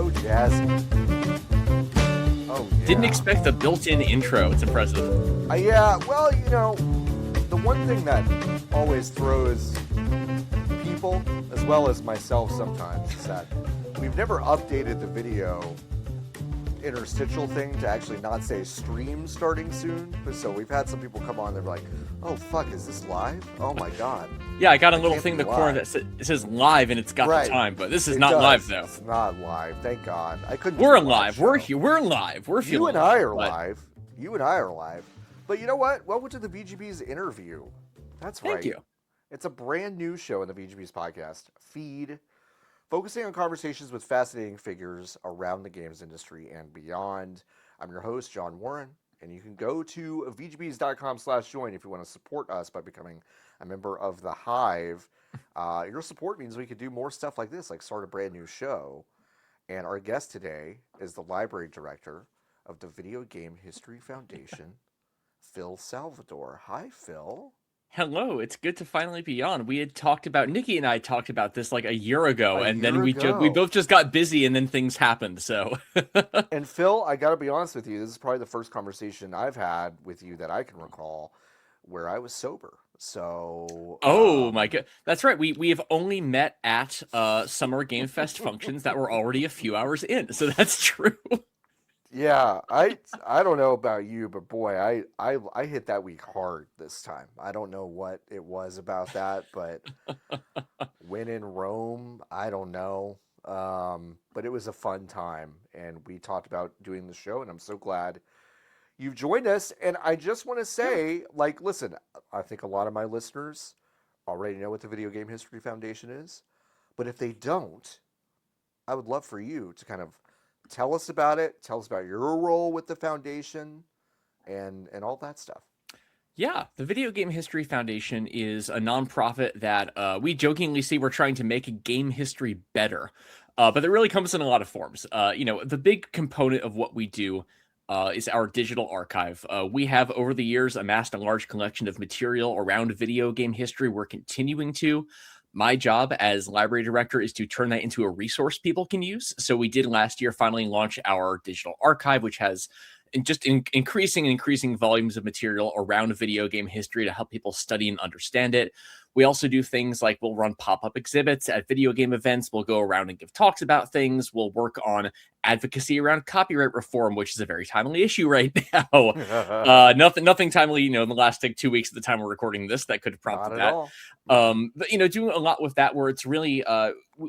So jazzy. Oh, yeah. Didn't expect the built-in intro. It's impressive. Yeah, well, the one thing that always throws people, as well as myself sometimes, is that we've never updated the video interstitial thing to actually not say stream starting soon. So we've had some people come on, they're like, oh, fuck, is this live? Oh, my God. Yeah, I got a little thing in the corner that says live, and it's got the time, but this is not live, though. It's not live, thank God. I couldn't. We're live. We're here. We're live. We're feeling. You and I are live. You and I are live. But you know what? Welcome to the VGBees interview. That's right. Thank you. It's a brand new show in the VGBees podcast feed, focusing on conversations with fascinating figures around the games industry and beyond. I'm your host, John Warren, and you can go to VGBees.com/join if you want to support us by becoming a member of the Hive. Your support means we could do more stuff like this, like start a brand new show. And our guest today is the library director of the Video Game History Foundation, Phil Salvador. Hi, Phil. Hello, it's good to finally be on. We had talked about, Nikki and I talked about this like a year ago, and then we both just got busy, and then things happened, so. And Phil, I gotta be honest with you, this is probably the first conversation I've had with you that I can recall where I was sober, so. Oh my God, that's right, we have only met at Summer Game Fest functions that were already a few hours in, so that's true. Yeah, I don't know about you, but boy, I hit that week hard this time. I don't know what it was about that, but when in Rome, I don't know. But it was a fun time, and we talked about doing the show, and I'm so glad you've joined us. And I just want to say, like, listen, I think a lot of my listeners already know what the Video Game History Foundation is, but if they don't, I would love for you to kind of tell us about it. Tell us about your role with the foundation and all that stuff. Yeah, the Video Game History Foundation is a nonprofit that we jokingly say we're trying to make game history better. But it really comes in a lot of forms. The big component of what we do is our digital archive. We have, over the years, amassed a large collection of material around video game history. We're continuing to. My job as library director is to turn that into a resource people can use. So we did last year finally launch our digital archive, which has increasing volumes of material around video game history to help people study and understand it. We also do things like we'll run pop-up exhibits at video game events. We'll go around and give talks about things. We'll work on advocacy around copyright reform, which is a very timely issue right now. Nothing timely, in the last 2 weeks at the time we're recording this that could have prompted that. But doing a lot with that, where it's really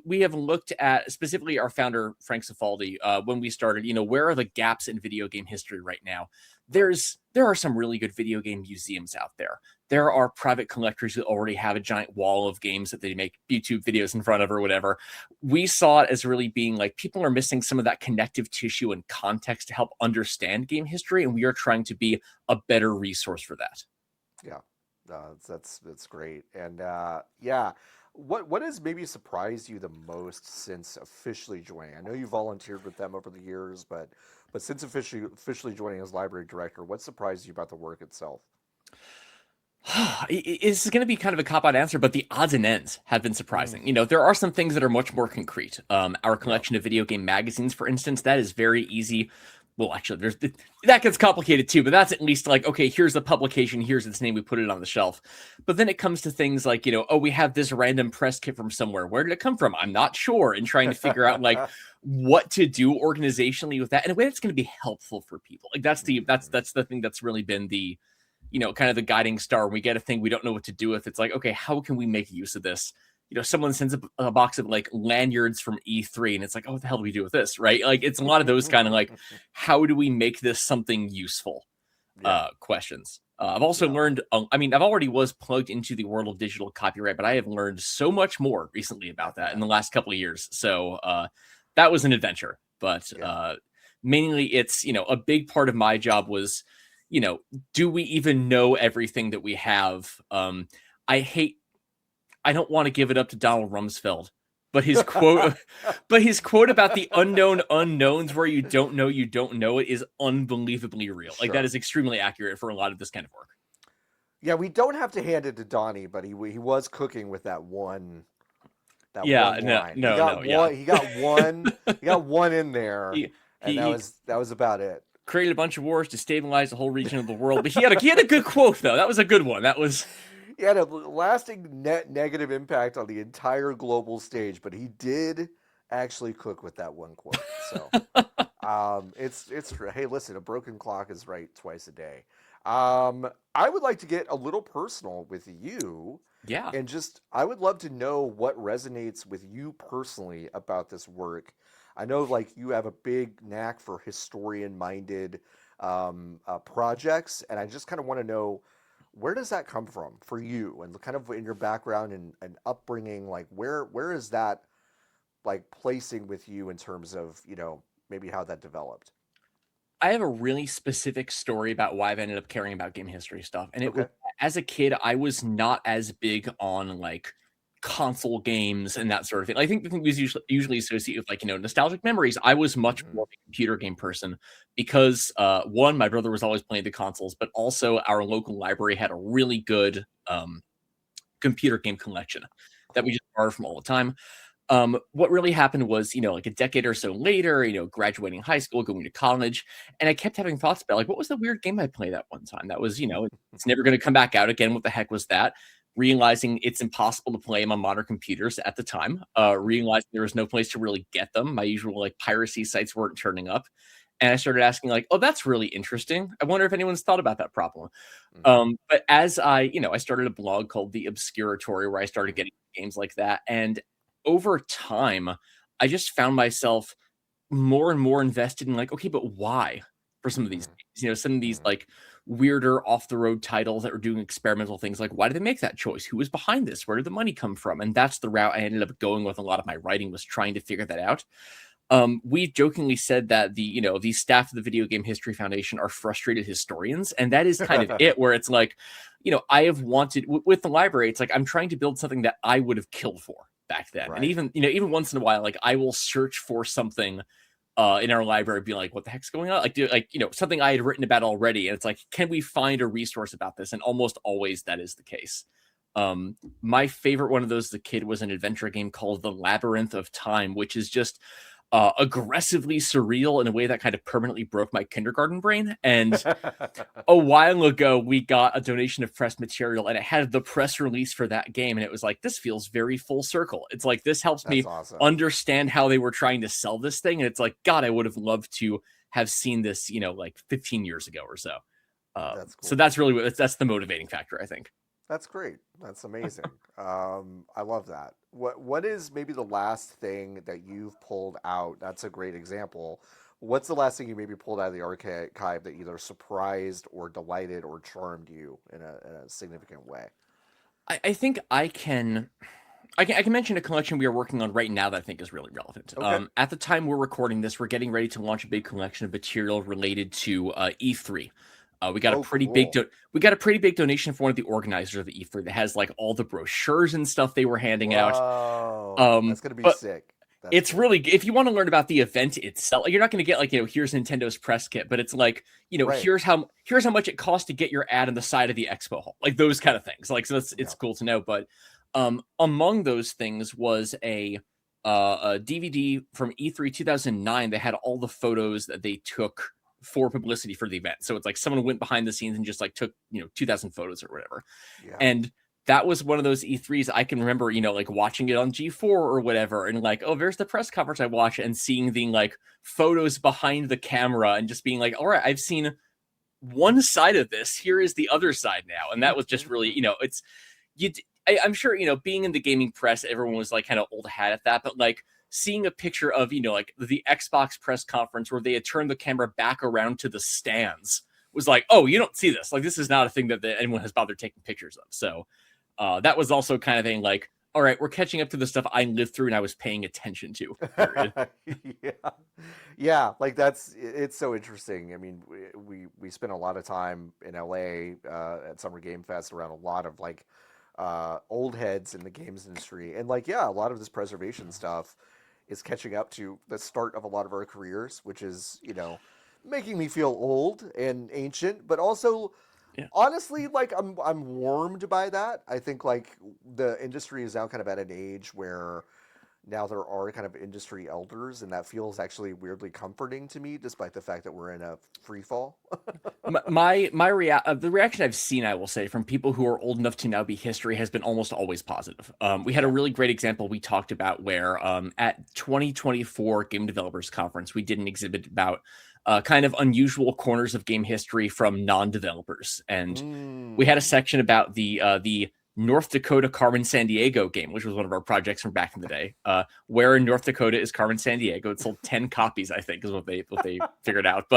we have looked at specifically our founder Frank Cifaldi when we started. Where are the gaps in video game history right now? There are some really good video game museums out there. There are private collectors who already have a giant wall of games that they make YouTube videos in front of or whatever. We saw it as really being like people are missing some of that connective tissue and context to help understand game history, and we are trying to be a better resource for that. Yeah, that's great. And what has maybe surprised you the most since officially joining? I know you volunteered with them over the years, but since officially joining as library director, what surprised you about the work itself? It's going to be kind of a cop-out answer, but the odds and ends have been surprising. There are some things that are much more concrete. Our collection of video game magazines, for instance, that is very easy. Well, actually, that gets complicated too, but that's at least like, okay, here's the publication, here's its name, we put it on the shelf. But then it comes to things like, we have this random press kit from somewhere. Where did it come from? I'm not sure. And trying to figure out like what to do organizationally with that in a way that's going to be helpful for people. Like that's the thing that's really been the kind of the guiding star. When we get a thing we don't know what to do with, it's like, okay, how can we make use of this? Someone sends a box of like lanyards from E3 and it's like, oh, what the hell do we do with this? Right? Like it's a lot of those kind of like, how do we make this something useful questions. I've also learned, I've already was plugged into the world of digital copyright, but I have learned so much more recently about that in the last couple of years. So that was an adventure, but mainly it's, a big part of my job was, do we even know everything that we have? I don't want to give it up to Donald Rumsfeld, but his quote, about the unknown unknowns, where you don't know it, is unbelievably real. Sure. Like that is extremely accurate for a lot of this kind of work. Yeah, we don't have to hand it to Donnie, but he was cooking with that one that Yeah, one no, line. He no, got no, yeah. one. He got one. He got one in there, he, and he that was about it. created a bunch of wars to stabilize the whole region of the world, but he had a good quote though. That was a good one. That was He had a lasting net negative impact on the entire global stage, but he did actually cook with that one quote. So it's hey, listen, a broken clock is right twice a day. I would like to get a little personal with you, yeah. and just I would love to know what resonates with you personally about this work. I know like you have a big knack for historian-minded projects, and I just kind of want to know where does that come from for you, and kind of in your background and upbringing. Like where is that like placing with you in terms of maybe how that developed? I have a really specific story about why I've ended up caring about game history stuff, and it was Okay. as a kid, I was not as big on, like, console games and that sort of thing. I think the thing was usually associated with, like, nostalgic memories. I was much Hmm. more of a computer game person because, 1, my brother was always playing the consoles, but also our local library had a really good, computer game collection that we Cool. just borrowed from all the time. What really happened was, like a decade or so later, graduating high school, going to college, and I kept having thoughts about like, what was the weird game I played that one time? That was, it's never going to come back out again. What the heck was that? Realizing it's impossible to play them on modern computers at the time. Realizing there was no place to really get them. My usual like piracy sites weren't turning up. And I started asking like, oh, that's really interesting. I wonder if anyone's thought about that problem. Hmm. But as I started a blog called The Obscuratory where I started getting games like that. And over time, I just found myself more and more invested in like, okay, but why for some of these Hmm. games? Some of these Hmm. like weirder off the road titles that were doing experimental things. Like, why did they make that choice? Who was behind this? Where did the money come from? And that's the route I ended up going with a lot of my writing was trying to figure that out. We jokingly said that the staff of the Video Game History Foundation are frustrated historians, and that is kind of it. Where it's like, I have wanted with the library, it's like I'm trying to build something that I would have killed for back then, and Right. even once in a while, like I will search for something in our library, be like, what the heck's going on? Something I had written about already, and it's like, can we find a resource about this? And almost always that is the case. My favorite one of those as a kid was an adventure game called The Labyrinth of Time, which is just aggressively surreal in a way that kind of permanently broke my kindergarten brain. And a while ago, we got a donation of press material and it had the press release for that game. And it was like, this feels very full circle. It's like, this helps That's me awesome. understand how they were trying to sell this thing. And it's like, God, I would have loved to have seen this, like 15 years ago or so. That's So cool. that's really that's the motivating factor, I think. That's great. That's amazing. I love that. What is maybe the last thing that you've pulled out? That's a great example. What's the last thing you maybe pulled out of the archive that either surprised or delighted or charmed you in a significant way? I think I can mention a collection we are working on right now that I think is really relevant. Okay. At the time we're recording this, we're getting ready to launch a big collection of material related to E3. We got a Oh, pretty big cool. we got a pretty big donation from one of the organizers of the E3 that has like all the brochures and stuff they were handing out. Whoa. That's gonna be But sick. That's it's cool. really if you want to learn about the event itself, you're not going to get like here's Nintendo's press kit, but it's like Right. here's how much it costs to get your ad on the side of the expo hall, like those kind of things. Like so, it's Yeah. cool to know. But among those things was a DVD from E3 2009 that had all the photos that they took for publicity for the event. So it's like someone went behind the scenes and just like took 2,000 photos or whatever. Yeah. And that was one of those E3s I can remember, like watching it on G4 or whatever, and like, oh, there's the press conference I watched, and seeing the like photos behind the camera, and just being like, all right, I've seen one side of this. Here is the other side now, and that was just really, it's you. I'm sure being in the gaming press, everyone was like kind of old hat at that, but like seeing a picture of like the Xbox press conference where they had turned the camera back around to the stands was like, oh, you don't see this. Like this is not a thing that anyone has bothered taking pictures of. So that was also kind of thing like, all right, we're catching up to the stuff I lived through and I was paying attention to. Period. Yeah. Yeah, like it's so interesting. I mean, we spent a lot of time in LA at Summer Game Fest around a lot of like old heads in the games industry. And like, yeah, a lot of this preservation stuff is catching up to the start of a lot of our careers, which is, making me feel old and ancient, but also Yeah. honestly, like I'm warmed by that. I think like the industry is now kind of at an age where now there are kind of industry elders, and that feels actually weirdly comforting to me, despite the fact that we're in a free fall. The reaction I've seen, I will say, from people who are old enough to now be history has been almost always positive. We had a Yeah. really great example we talked about where at 2024 Game Developers Conference, we did an exhibit about kind of unusual corners of game history from non-developers, and we had a Mm. section about the North Dakota Carmen Sandiego game, which was one of our projects from back in the day. Where in North Dakota is Carmen Sandiego? It sold 10 copies, I think, is what they figured out.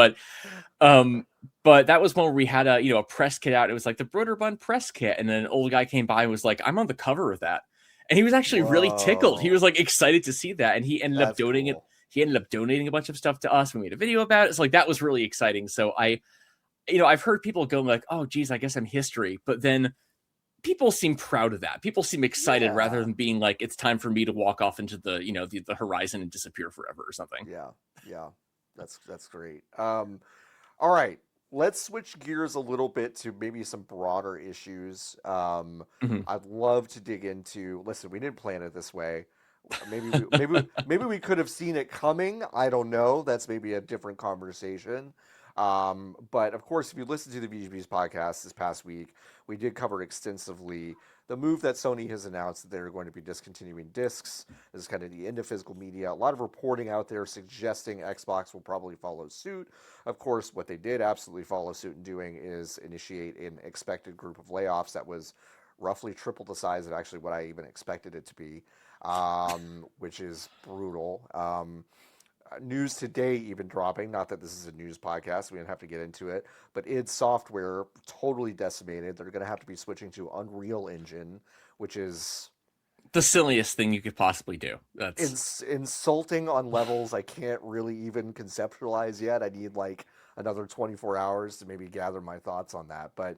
Um, but that was one where we had a press kit out. It was like the Broderbund press kit, and then an old guy came by and was like, "I'm on the cover of that," and he was actually really tickled. He Whoa. was like excited to see that, and he ended up That's donating it. cool. He ended up donating a bunch of stuff to us. We made a video about it. It's like that was really exciting. So I've heard people go like, "Oh, geez, I guess I'm history," but then people seem proud of that. People seem excited rather Yeah. than being like, "It's time for me to walk off into the horizon and disappear forever" or something. Yeah. Yeah. That's great. All right. Let's switch gears a little bit to maybe some broader issues. Mhm. I'd love to dig into. Listen, we didn't plan it this way. Maybe we could have seen it coming. I don't know. That's maybe a different conversation. But of course, if you listen to the VGBees podcast this past week, we did cover extensively the move that Sony has announced that they're going to be discontinuing discs. This is kind of the end of physical media. A lot of reporting out there suggesting Xbox will probably follow suit. Of course, what they did absolutely follow suit in doing is initiate an expected group of layoffs that was roughly triple the size of actually what I even expected it to be, which is brutal. News today even dropping, not that this is a news podcast, we didn't have to get into it, but id Software totally decimated. They're going to have to be switching to Unreal Engine, which is The silliest thing you could possibly do. That's insulting on levels I can't really even conceptualize yet. I need like another 24 hours to maybe gather my thoughts on that. But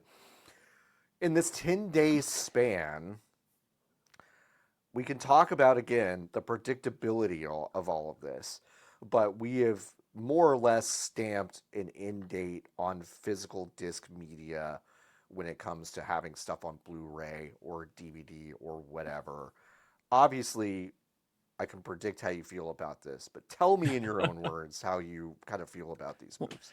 in this 10-day span, we can talk about again the predictability of all of this, but we have more or less stamped an end date on physical disc media when it comes to having stuff on Blu-ray or DVD or whatever. Obviously, I can predict how you feel about this, but tell me in your own words how you kind of feel about these well, moves.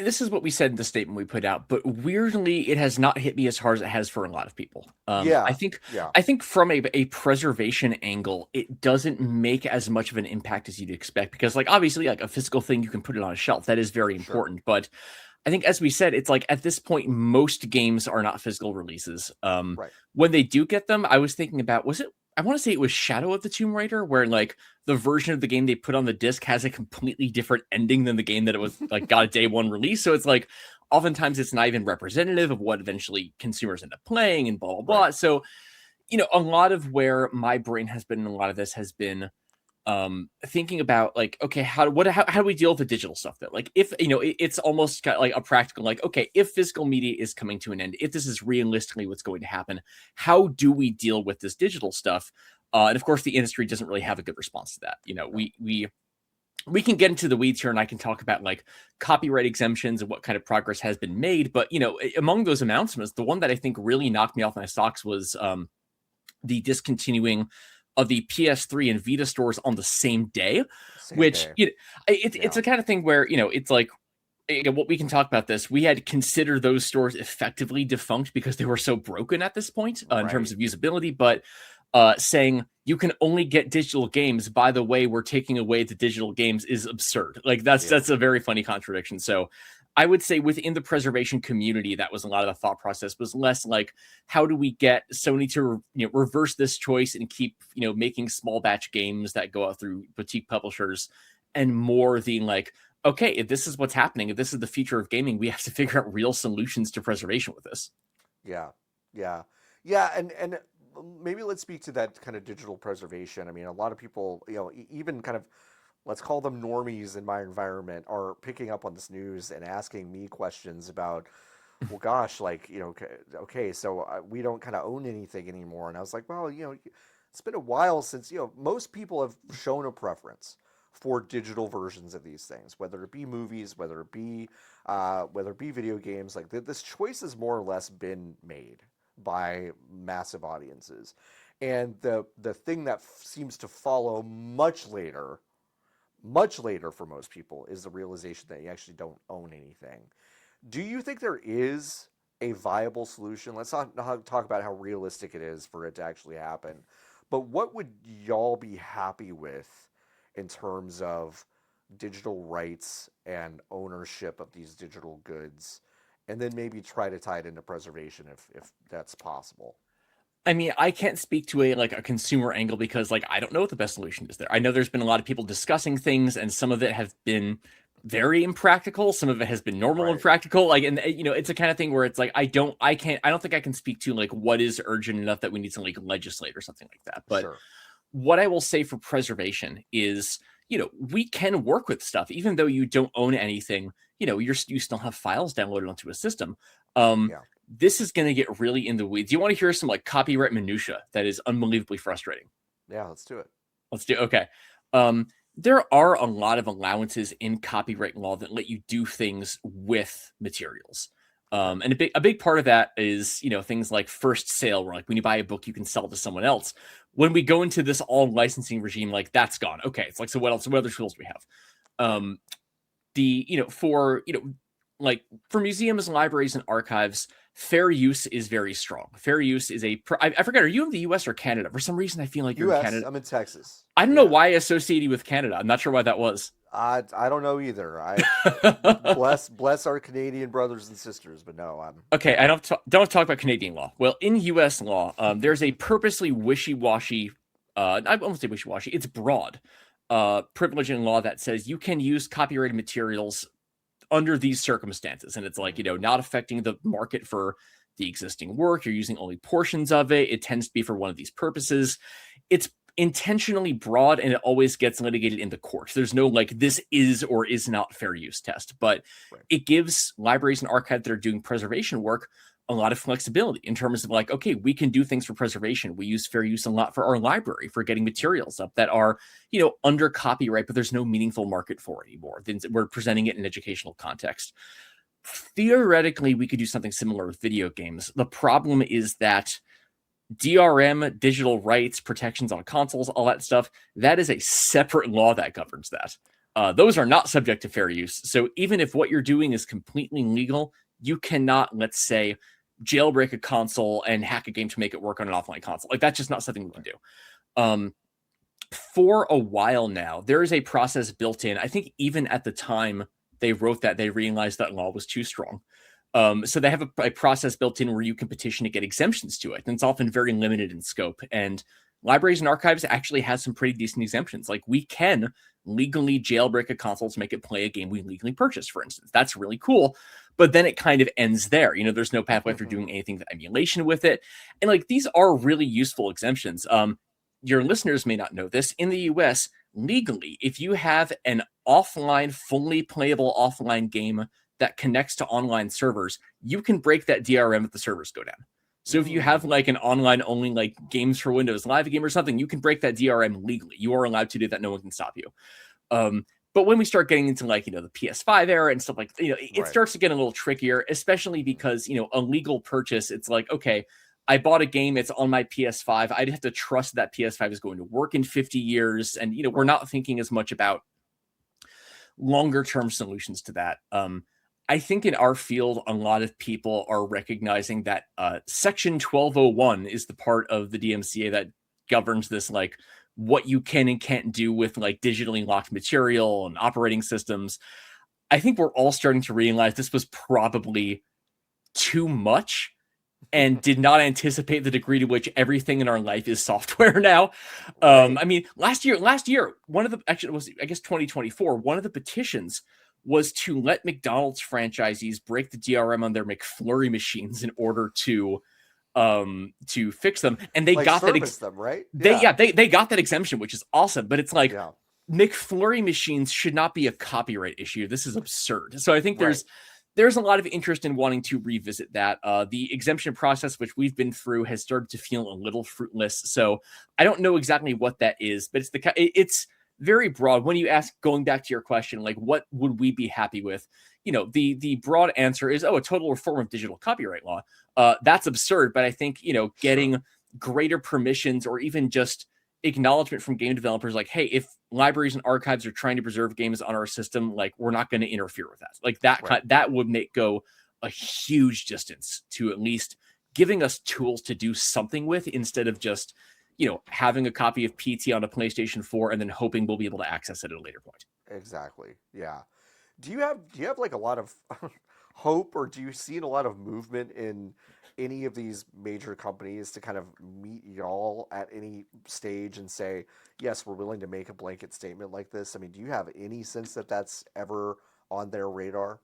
this is what we said in the statement we put out, but weirdly, it has not hit me as hard as it has for a lot of people. I Yeah, think yeah, I think from a preservation angle, it doesn't make as much of an impact as you'd expect because, like, obviously, like a physical thing, you can put it on a shelf. That is very sure, important. But I think, as we said, it's like at this point, most games are not physical releases. right, When they do get them, I was thinking about was it? I want to say it was Shadow of the Tomb Raider, where like the version of the game they put on the disc has a completely different ending than the game that it was like got a day one release. So it's like oftentimes it's not even representative of what eventually consumers end up playing and blah blah right, blah. So a lot of where my brain has been in a lot of this has been thinking about like, okay, how do we deal with the digital stuff that like if it's almost kind of like a practical like, okay, if physical media is coming to an end, if this is realistically what's going to happen, how do we deal with this digital stuff? And of course the industry doesn't really have a good response to that. no, We can get into the weeds here and I can talk about like copyright exemptions and what kind of progress has been made, but among those announcements, the one that I think really knocked me off my socks was the discontinuing of the PS3 and Vita stores on the same day, same which day, it's yeah, a kind of thing where it's like what we can talk about this. We had considered those stores effectively defunct because they were so broken at this point in terms right, of usability, but saying you can only get digital games. By the way, we're taking away the digital games is absurd. Like yeah, that's a very funny contradiction. So I would say within the preservation community, that was a lot of the thought process was less like how do we get Sony to reverse this choice and keep making small batch games that go out through boutique publishers, and more the like okay, if this is what's happening, if this is the future of gaming, we have to figure out real solutions to preservation with this. yeah, yeah, yeah, and maybe let's speak to that kind of digital preservation. I mean, a lot of people, even kind of let's call them normies in my environment, are picking up on this news and asking me questions about, well, gosh, like, okay, so we don't kind of own anything anymore. And I was like, well, it's been a while since, most people have shown a preference for digital versions of these things, whether it be movies, whether it be video games. Like this choice has more or less been made by massive audiences. And the thing that seems to follow much later for most people, is the realization that you actually don't own anything. Do you think there is a viable solution? Let's not talk about how realistic it is for it to actually happen, but what would y'all be happy with in terms of digital rights and ownership of these digital goods, and then maybe try to tie it into preservation if that's possible? I mean, I can't speak to a consumer angle because I don't know what the best solution is there. I know there's been a lot of people discussing things, and some of it have been very impractical. Some of it has been normal and Right. practical. And it's a kind of thing where it's I don't think I can speak to what is urgent enough that we need to legislate or something like that. But Sure. what I will say for preservation is, we can work with stuff, even though you don't own anything. You still have files downloaded onto a system. Yeah. This is going to get really in the weeds. You want to hear some copyright minutia that is unbelievably frustrating? Yeah. Let's do it. Let's do okay. There are a lot of allowances in copyright law that let you do things with materials. And a big part of that is, things like first sale, where when you buy a book, you can sell it to someone else. When we go into this all licensing regime, that's gone. Okay. It's so what else? What other tools do we have? For museums, libraries, and archives, fair use is very strong. Fair use is I forget, are you in the US or Canada? For some reason, I feel like you're in Canada. I'm in Texas. I don't know why I associate you with Canada. I'm not sure why that was. I don't know either. Bless our Canadian brothers and sisters, but no, I'm okay. I don't talk about Canadian law. Well, in U.S. law, there's a purposely wishy-washy. I won't say wishy-washy. It's broad privilege in law that says you can use copyrighted materials under these circumstances, and it's not affecting the market for the existing work. You're using only portions of it. It tends to be for one of these purposes. It's intentionally broad, and it always gets litigated in the courts. There's no this is or is not fair use test, but right. It gives libraries and archives that are doing preservation work a lot of flexibility in terms of okay, we can do things for preservation. We use fair use a lot for our library for getting materials up that are under copyright, but there's no meaningful market for it anymore. Then we're presenting it in an educational context. Theoretically, we could do something similar with video games. The problem is that DRM, digital rights, protections on consoles, all that stuff, that is a separate law that governs that. Those are not subject to fair use. So even if what you're doing is completely legal, you cannot, let's say, jailbreak a console and hack a game to make it work on an offline console. That's just not something we can do. For a while now, there is a process built in. I think even at the time they wrote that, they realized that law was too strong. So they have a process built in where you can petition to get exemptions to it. And it's often very limited in scope. And libraries and archives actually has some pretty decent exemptions. We can legally jailbreak a console to make it play a game we legally purchased, for instance. That's really cool. But then it kind of ends there. There's no pathway for doing anything with emulation with it. And these are really useful exemptions. Your listeners may not know this. In the US, legally, if you have an offline, fully playable offline game that connects to online servers, you can break that DRM if the servers go down. So if you have an online only games for Windows live game or something, you can break that DRM legally. You are allowed to do that. No one can stop you. But when we start getting into the PS5 era and stuff it starts to get a little trickier, especially because, a legal purchase, it's okay, I bought a game, it's on my PS5. I'd have to trust that PS5 is going to work in 50 years. And, we're not thinking as much about longer term solutions to that. I think in our field, a lot of people are recognizing that Section 1201 is the part of the DMCA that governs this, what you can and can't do with digitally locked material and operating systems. I think we're all starting to realize this was probably too much and did not anticipate the degree to which everything in our life is software now. I mean, last year, one of the, actually it was, I guess 2024, one of the petitions was to let McDonald's franchisees break the DRM on their McFlurry machines in order to fix them. And they got that right? They got that exemption, which is awesome. But it's McFlurry machines should not be a copyright issue. This is absurd. So I think there's a lot of interest in wanting to revisit that. The exemption process, which we've been through, has started to feel a little fruitless. So I don't know exactly what that is, but it's very broad. When you ask, going back to your question, what would we be happy with? The broad answer is, a total reform of digital copyright law. That's absurd. But I think, getting greater permissions or even just acknowledgement from game developers like, hey, if libraries and archives are trying to preserve games on our system, like we're not going to interfere with that. Like that would make go a huge distance to at least giving us tools to do something with, instead of just, having a copy of PT on a PlayStation 4 and then hoping we'll be able to access it at a later point. Exactly. Yeah. Do you have like a lot of hope, or do you see a lot of movement in any of these major companies to kind of meet y'all at any stage and say, yes, we're willing to make a blanket statement like this? I mean, do you have any sense that that's ever on their radar?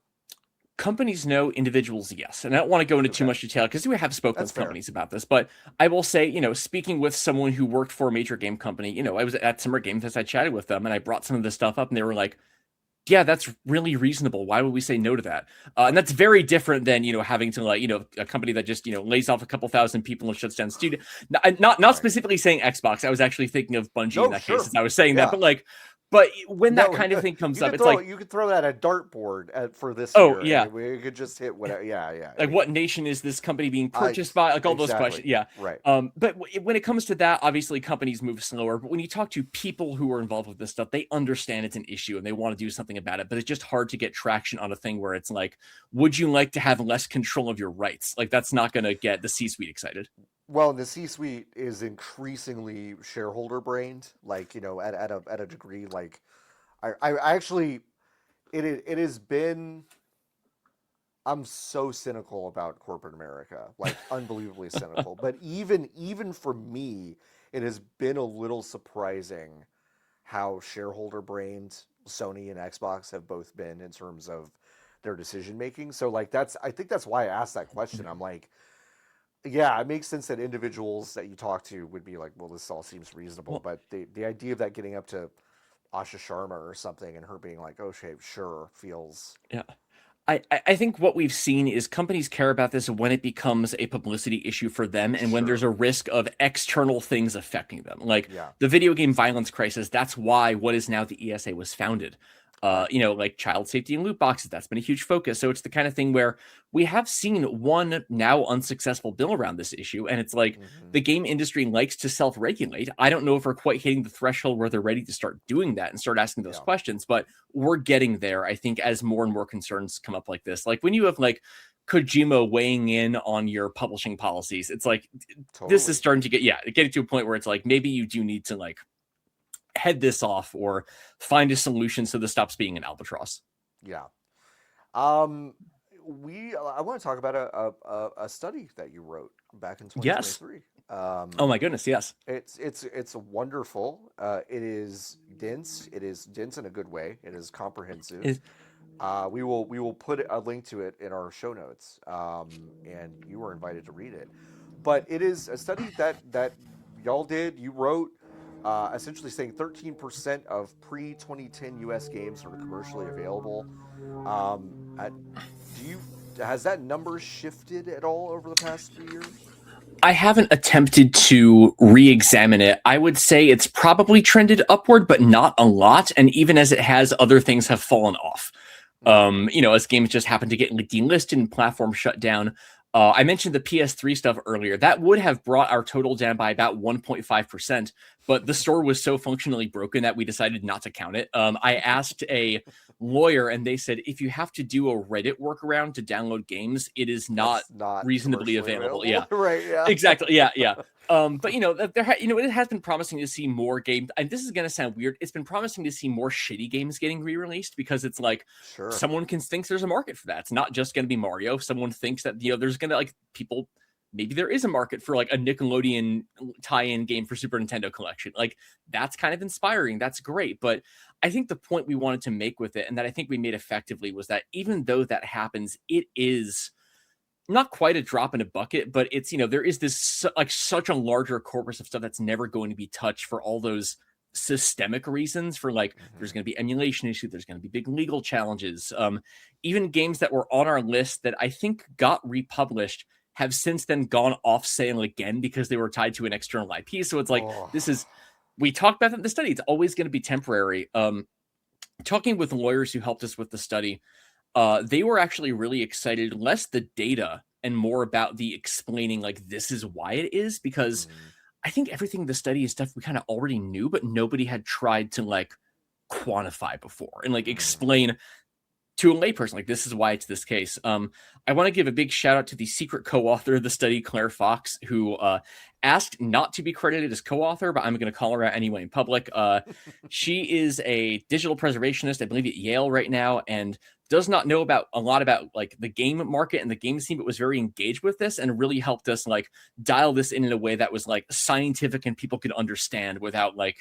Companies know, individuals, yes. And I don't want to go into too Okay. much detail because we have spoken That's with fair. companies about this. But I will say, speaking with someone who worked for a major game company, I was at Summer Game Fest, I chatted with them and I brought some of this stuff up and they were like, yeah, that's really reasonable. Why would we say no to that? And that's very different than, having to a company that just, lays off a couple thousand people and shuts down studio. Not Right. specifically saying Xbox. I was actually thinking of Bungie in No, that sure. case as I was saying Yeah. that. But when that No, kind of thing comes you up, could it's like, throw that at dartboard for this oh, year, yeah. and we could just hit whatever. Yeah, yeah. I Like, mean, what nation is this company being purchased by? Like, all those exactly. questions. Yeah. Right. But when it comes to that, obviously companies move slower. But when you talk to people who are involved with this stuff, they understand it's an issue and they want to do something about it. But it's just hard to get traction on a thing where it's like, would you like to have less control of your rights? Like, that's not going to get the C-suite excited. Well, the C-suite is increasingly shareholder brained, like at a degree. Like, I actually, it has been. I'm so cynical about corporate America, like unbelievably cynical. But even for me, it has been a little surprising how shareholder brained Sony and Xbox have both been in terms of their decision making. So like I think that's why I asked that question. I'm like, yeah, it makes sense that individuals that you talk to would be like, well, this all seems reasonable. Well, But the idea of that getting up to Asha Sharma or something and her being like, oh, sure, feels yeah. I think what we've seen is companies care about this when it becomes a publicity issue for them and when there's sure. a risk of external things affecting them. Like Yeah, the video game violence crisis, that's why what is now the ESA was founded. right. Like child safety and loot boxes, that's been a huge focus. So it's the kind of thing where we have seen one now unsuccessful bill around this issue. And it's like Hmm. the game industry likes to self-regulate. I don't know if we're quite hitting the threshold where they're ready to start doing that and start asking those Yeah, questions, but we're getting there, I think, as more and more concerns come up like this. Like when you have like Kojima weighing in on your publishing policies, it's like this is totally. starting to getting to a point where it's like maybe you do need to like head this off or find a solution so this stops being an albatross. Yeah. Um, I want to talk about a study that you wrote back in Yes. 2023. Oh my goodness, yes. It's wonderful. It is dense. It is dense in a good way. It is comprehensive. Is We will put a link to it in our show notes, and you were invited to read it. But it is a study that y'all did. You wrote, essentially saying 13% of pre-2010 U.S. games are commercially available. Do you has that number shifted at all over the past 3 years? I haven't attempted to re-examine it. I would say it's probably trended upward, but not a lot. And even as it has, other things have fallen off. Mm-hmm. As games just happen to get delisted and platform shut down. I mentioned the PS3 stuff earlier. That would have brought our total down by about 1.5%, but the store was so functionally broken that we decided not to count it. I asked a lawyer, and they said if you have to do a Reddit workaround to download games, it is not That's not reasonably commercially available. available, Yeah, right? Yeah. exactly. Yeah, yeah. But it has been promising to see more games. And this is gonna sound weird. It's been promising to see more shitty games getting re-released because it's like Sure. someone thinks there's a market for that. It's not just gonna be Mario. Someone thinks that there's gonna like people. Maybe there is a market for like a Nickelodeon tie-in game for Super Nintendo collection. Like that's kind of inspiring. That's great. But I think the point we wanted to make with it, and that I think we made effectively, was that even though that happens, it is not quite a drop in a bucket, but it's, there is this like such a larger corpus of stuff that's never going to be touched for all those systemic reasons. For like there's Hmm. going to be emulation issues, there's going to be big legal challenges. Even games that were on our list that I think got republished have since then gone off sale again because they were tied to an external IP. So it's like Oh, we talked about that in the study, it's always going to be temporary. Talking with lawyers who helped us with the study, they were actually really excited, less the data and more about the explaining, like, this is why it is, because Mm-hmm. I think everything in the study is stuff we kind of already knew, but nobody had tried to like quantify before and like Mm-hmm. explain to a layperson, like, this is why it's this case. I want to give a big shout out to the secret co-author of the study, Claire Fox, who asked not to be credited as co-author, but I'm going to call her out anyway in public. She is a digital preservationist, I believe, at Yale right now, and does not know about a lot about like the game market and the game scene, but was very engaged with this and really helped us like dial this in a way that was like scientific and people could understand without like,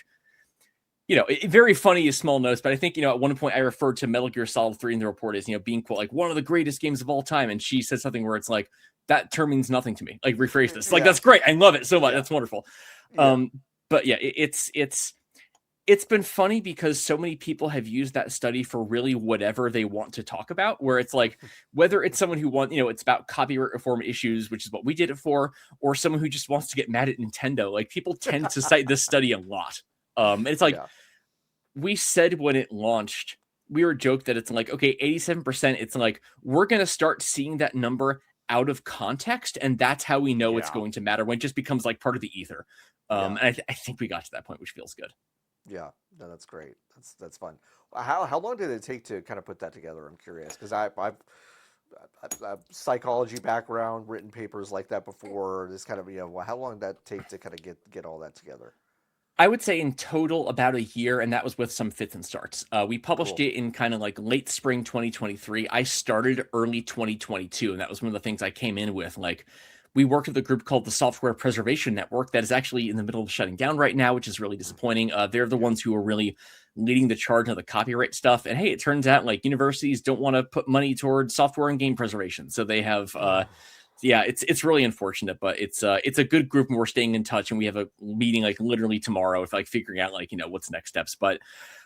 very funny is small notes, but I think, at one point I referred to Metal Gear Solid 3 in the report as, being, quote, like one of the greatest games of all time. And she said something where it's like, that term means nothing to me. Like, rephrase this. Like, Yeah. that's great. I love it so much. Yeah. That's wonderful. Yeah. But yeah, it's been funny because so many people have used that study for really whatever they want to talk about, where it's like, whether it's someone who wants, it's about copyright reform issues, which is what we did it for, or someone who just wants to get mad at Nintendo. Like, people tend to cite this study a lot. And it's like, Yeah. we said when it launched, we were joked that it's like, okay, 87%. It's like, we're going to start seeing that number out of context. And that's how we know it's Yeah. going to matter, when it just becomes like part of the ether. And I think we got to that point, which feels good. Yeah, no, that's great. That's fun. How long did it take to kind of put that together? I'm curious because I've a psychology background, written papers like that before. This kind of how long did that take to kind of get all that together? I would say in total about a year, and that was with some fits and starts. We published Cool. it in kind of like late spring 2023. I started early 2022, and that was one of the things I came in with. Like, we worked with a group called the Software Preservation Network that is actually in the middle of shutting down right now, which is really disappointing. They're the ones who are really leading the charge on the copyright stuff. And hey, it turns out like universities don't want to put money towards software and game preservation, so they have yeah, it's really unfortunate, but it's a good group, and we're staying in touch, and we have a meeting like literally tomorrow with like figuring out like, what's next steps. But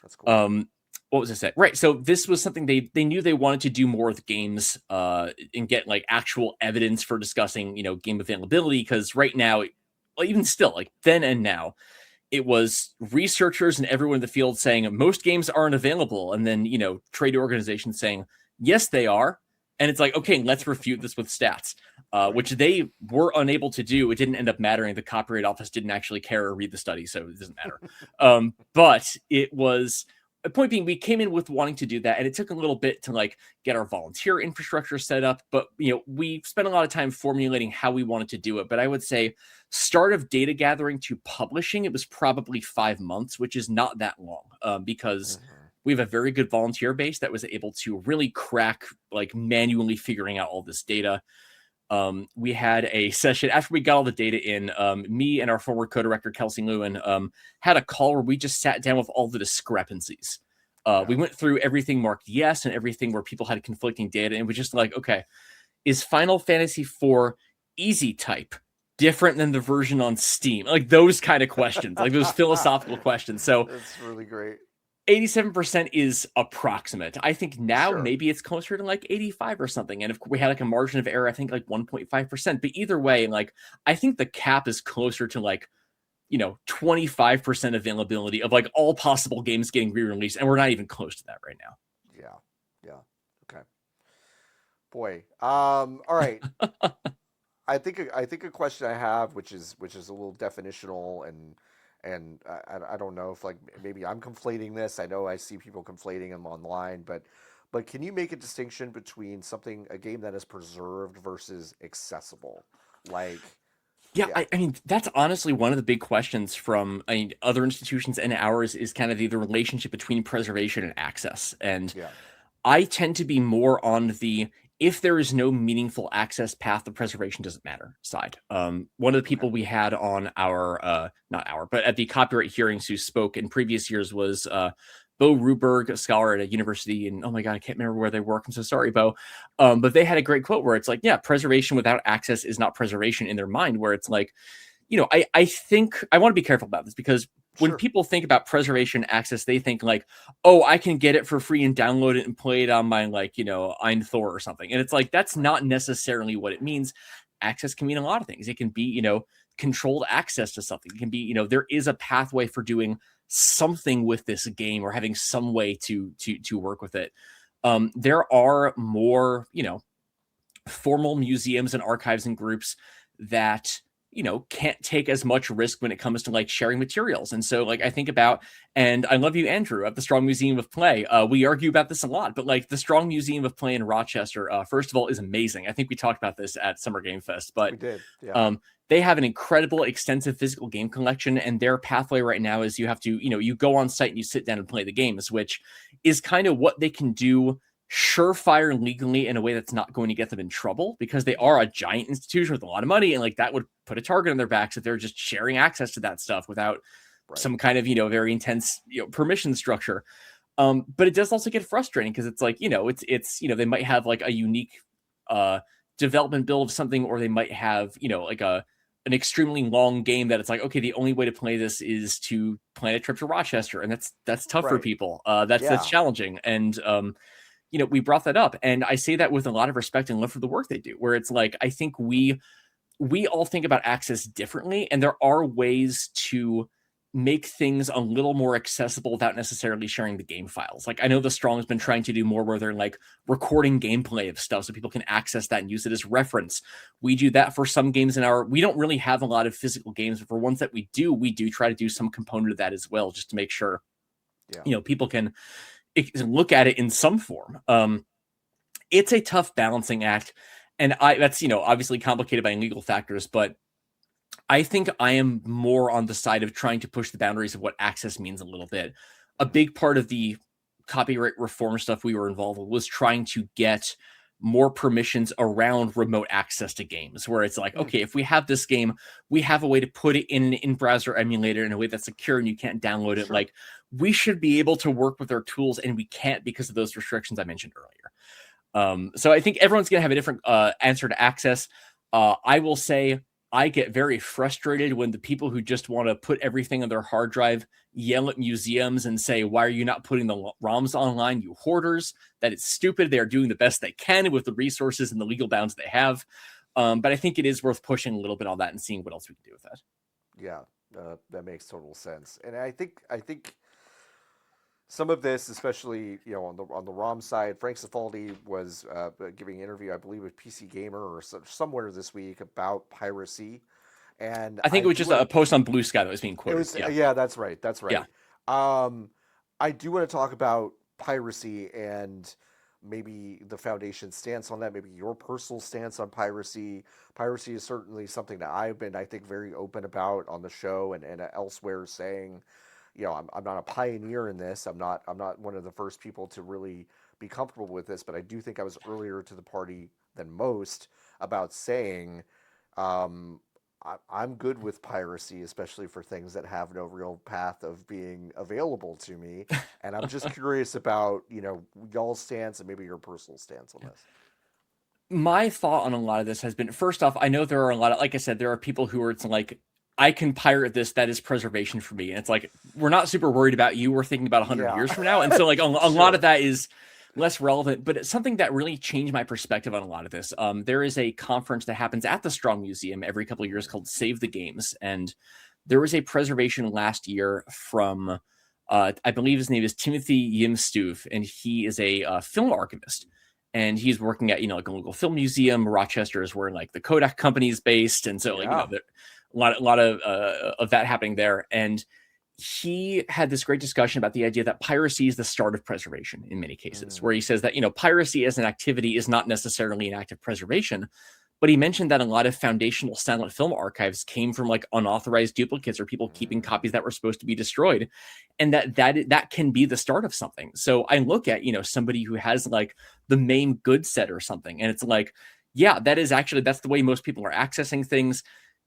That's cool. what was I saying? Right. So this was something they knew they wanted to do more with games and get like actual evidence for discussing, game availability, because right now, well, even still, like then and now, it was researchers and everyone in the field saying most games aren't available, and then, trade organizations saying yes they are. And it's like, okay, let's refute this with stats, Right. which they were unable to do. It didn't end up mattering. The Copyright Office didn't actually care or read the study, so it doesn't matter. But it was, the point being, we came in with wanting to do that, and it took a little bit to like get our volunteer infrastructure set up. But we spent a lot of time formulating how we wanted to do it. But I would say, start of data gathering to publishing, it was probably 5 months, which is not that long, because we have a very good volunteer base that was able to really crack like manually figuring out all this data. We had a session after we got all the data in. Me and our former co-director Kelsey Lewin had a call where we just sat down with all the discrepancies. We went through everything marked yes and everything where people had conflicting data, and we just like, okay, is Final Fantasy IV easy type different than the version on Steam? Like those kind of questions, like those philosophical questions. So that's really great. 87% is approximate. I think now Sure. maybe it's closer to like 85 or something. And if we had like a margin of error, I think like 1.5%. But either way, like I think the cap is closer to like, 25% availability of like all possible games getting re-released. And we're not even close to that right now. Yeah. Yeah. Okay. Boy. All right. I think a question I have, which is a little definitional, and I don't know if like maybe I'm conflating this. I know I see people conflating them online, but can you make a distinction between a game that is preserved versus accessible? Like, Yeah, yeah, I mean, that's honestly one of the big questions from other institutions and ours, is kind of the relationship between preservation and access. And yeah, I tend to be more on the, if there is no meaningful access path, the preservation doesn't matter side. One of the okay, people we had on our, not our, but at the copyright hearings who spoke in previous years was Bo Ruberg, a scholar at a university, and oh my God, I can't remember where they work. I'm so sorry, Bo. But they had a great quote where it's like, yeah, preservation without access is not preservation in their mind, where it's like, I think I want to be careful about this, because when sure, people think about preservation access, they think like, oh, I can get it for free and download it and play it on my like, Einthor or something. And it's like, that's right, not necessarily what it means. Access can mean a lot of things. It can be, controlled access to something. It can be, there is a pathway for doing something with this game, or having some way to work with it. There are more, formal museums and archives and groups that, you know, can't take as much risk when it comes to like sharing materials. And so like I think about, and I love you, Andrew, at the Strong Museum of Play. We argue about this a lot, but like the Strong Museum of Play in Rochester, first of all, is amazing. I think we talked about this at Summer Game Fest, but We did, yeah. They have an incredible, extensive physical game collection, and their pathway right now is you have to, you know, you go on site and you sit down and play the games, which is kind of what they can do surefire legally in a way that's not going to get them in trouble, because they are a giant institution with a lot of money, and like that would put a target on their backs if they're just sharing access to that stuff without some kind of, you know, very intense, you know, permission structure. But it does also get frustrating because it's like, you know, it's you know, they might have like a unique development build of something, or they might have, you know, like an extremely long game that it's like, okay, the only way to play this is to plan a trip to Rochester, and that's tough for people. That's challenging, and you know, we brought that up, and I say that with a lot of respect and love for the work they do. Where it's like, I think we all think about access differently, and there are ways to make things a little more accessible without necessarily sharing the game files. Like I know the Strong's been trying to do more where they're like recording gameplay of stuff so people can access that and use it as reference. We do that for some games we don't really have a lot of physical games, but for ones that we do try to do some component of that as well, just to make sure, you know, people can look at it in some form. It's a tough balancing act, and that's, you know, obviously complicated by legal factors, but I think I am more on the side of trying to push the boundaries of what access means a little bit. A big part of the copyright reform stuff we were involved with was trying to get more permissions around remote access to games, where it's like, okay, if we have this game, we have a way to put it in an in-browser emulator in a way that's secure and you can't download it. Like, we should be able to work with our tools, and we can't because of those restrictions I mentioned earlier. So I think everyone's going to have a different answer to access. I will say, I get very frustrated when the people who just want to put everything on their hard drive yell at museums and say, why are you not putting the ROMs online, you hoarders? That is stupid. They are doing the best they can with the resources and the legal bounds they have. But I think it is worth pushing a little bit on that and seeing what else we can do with that. Yeah, that makes total sense. And I think some of this, especially, you know, on the ROM side, Frank Cifaldi was giving an interview, I believe, with PC Gamer or somewhere this week about piracy, and I think it was just a post on Blue Sky that was being quoted. Yeah, that's right. Yeah. I do want to talk about piracy and maybe the foundation's stance on that, maybe your personal stance on piracy. Piracy is certainly something that I've been, I think, very open about on the show and elsewhere, saying, you know, I'm not a pioneer in this. I'm not one of the first people to really be comfortable with this, but I do think I was earlier to the party than most about saying, I'm good with piracy, especially for things that have no real path of being available to me. And I'm just curious about, you know, y'all's stance and maybe your personal stance on this. My thought on a lot of this has been, first off, I know there are a lot of, like I said, there are people who are, it's like, I can pirate this, that is preservation for me. And it's like, we're not super worried about you. We're thinking about 100 years from now. And so like a lot of that is less relevant, but it's something that really changed my perspective on a lot of this. There is a conference that happens at the Strong Museum every couple of years called Save the Games. And there was a preservation last year from, I believe his name is Timothy Yimstuve, and he is a film archivist. And he's working at, you know, like a local film museum. Rochester is where like the Kodak company is based. And so like, you know, a lot of that happening there. And he had this great discussion about the idea that piracy is the start of preservation in many cases, where he says that, you know, piracy as an activity is not necessarily an act of preservation. But he mentioned that a lot of foundational silent film archives came from like unauthorized duplicates or people keeping copies that were supposed to be destroyed, and that can be the start of something. So I look at, you know, somebody who has like the main good set or something, and it's like, yeah, that's the way most people are accessing things.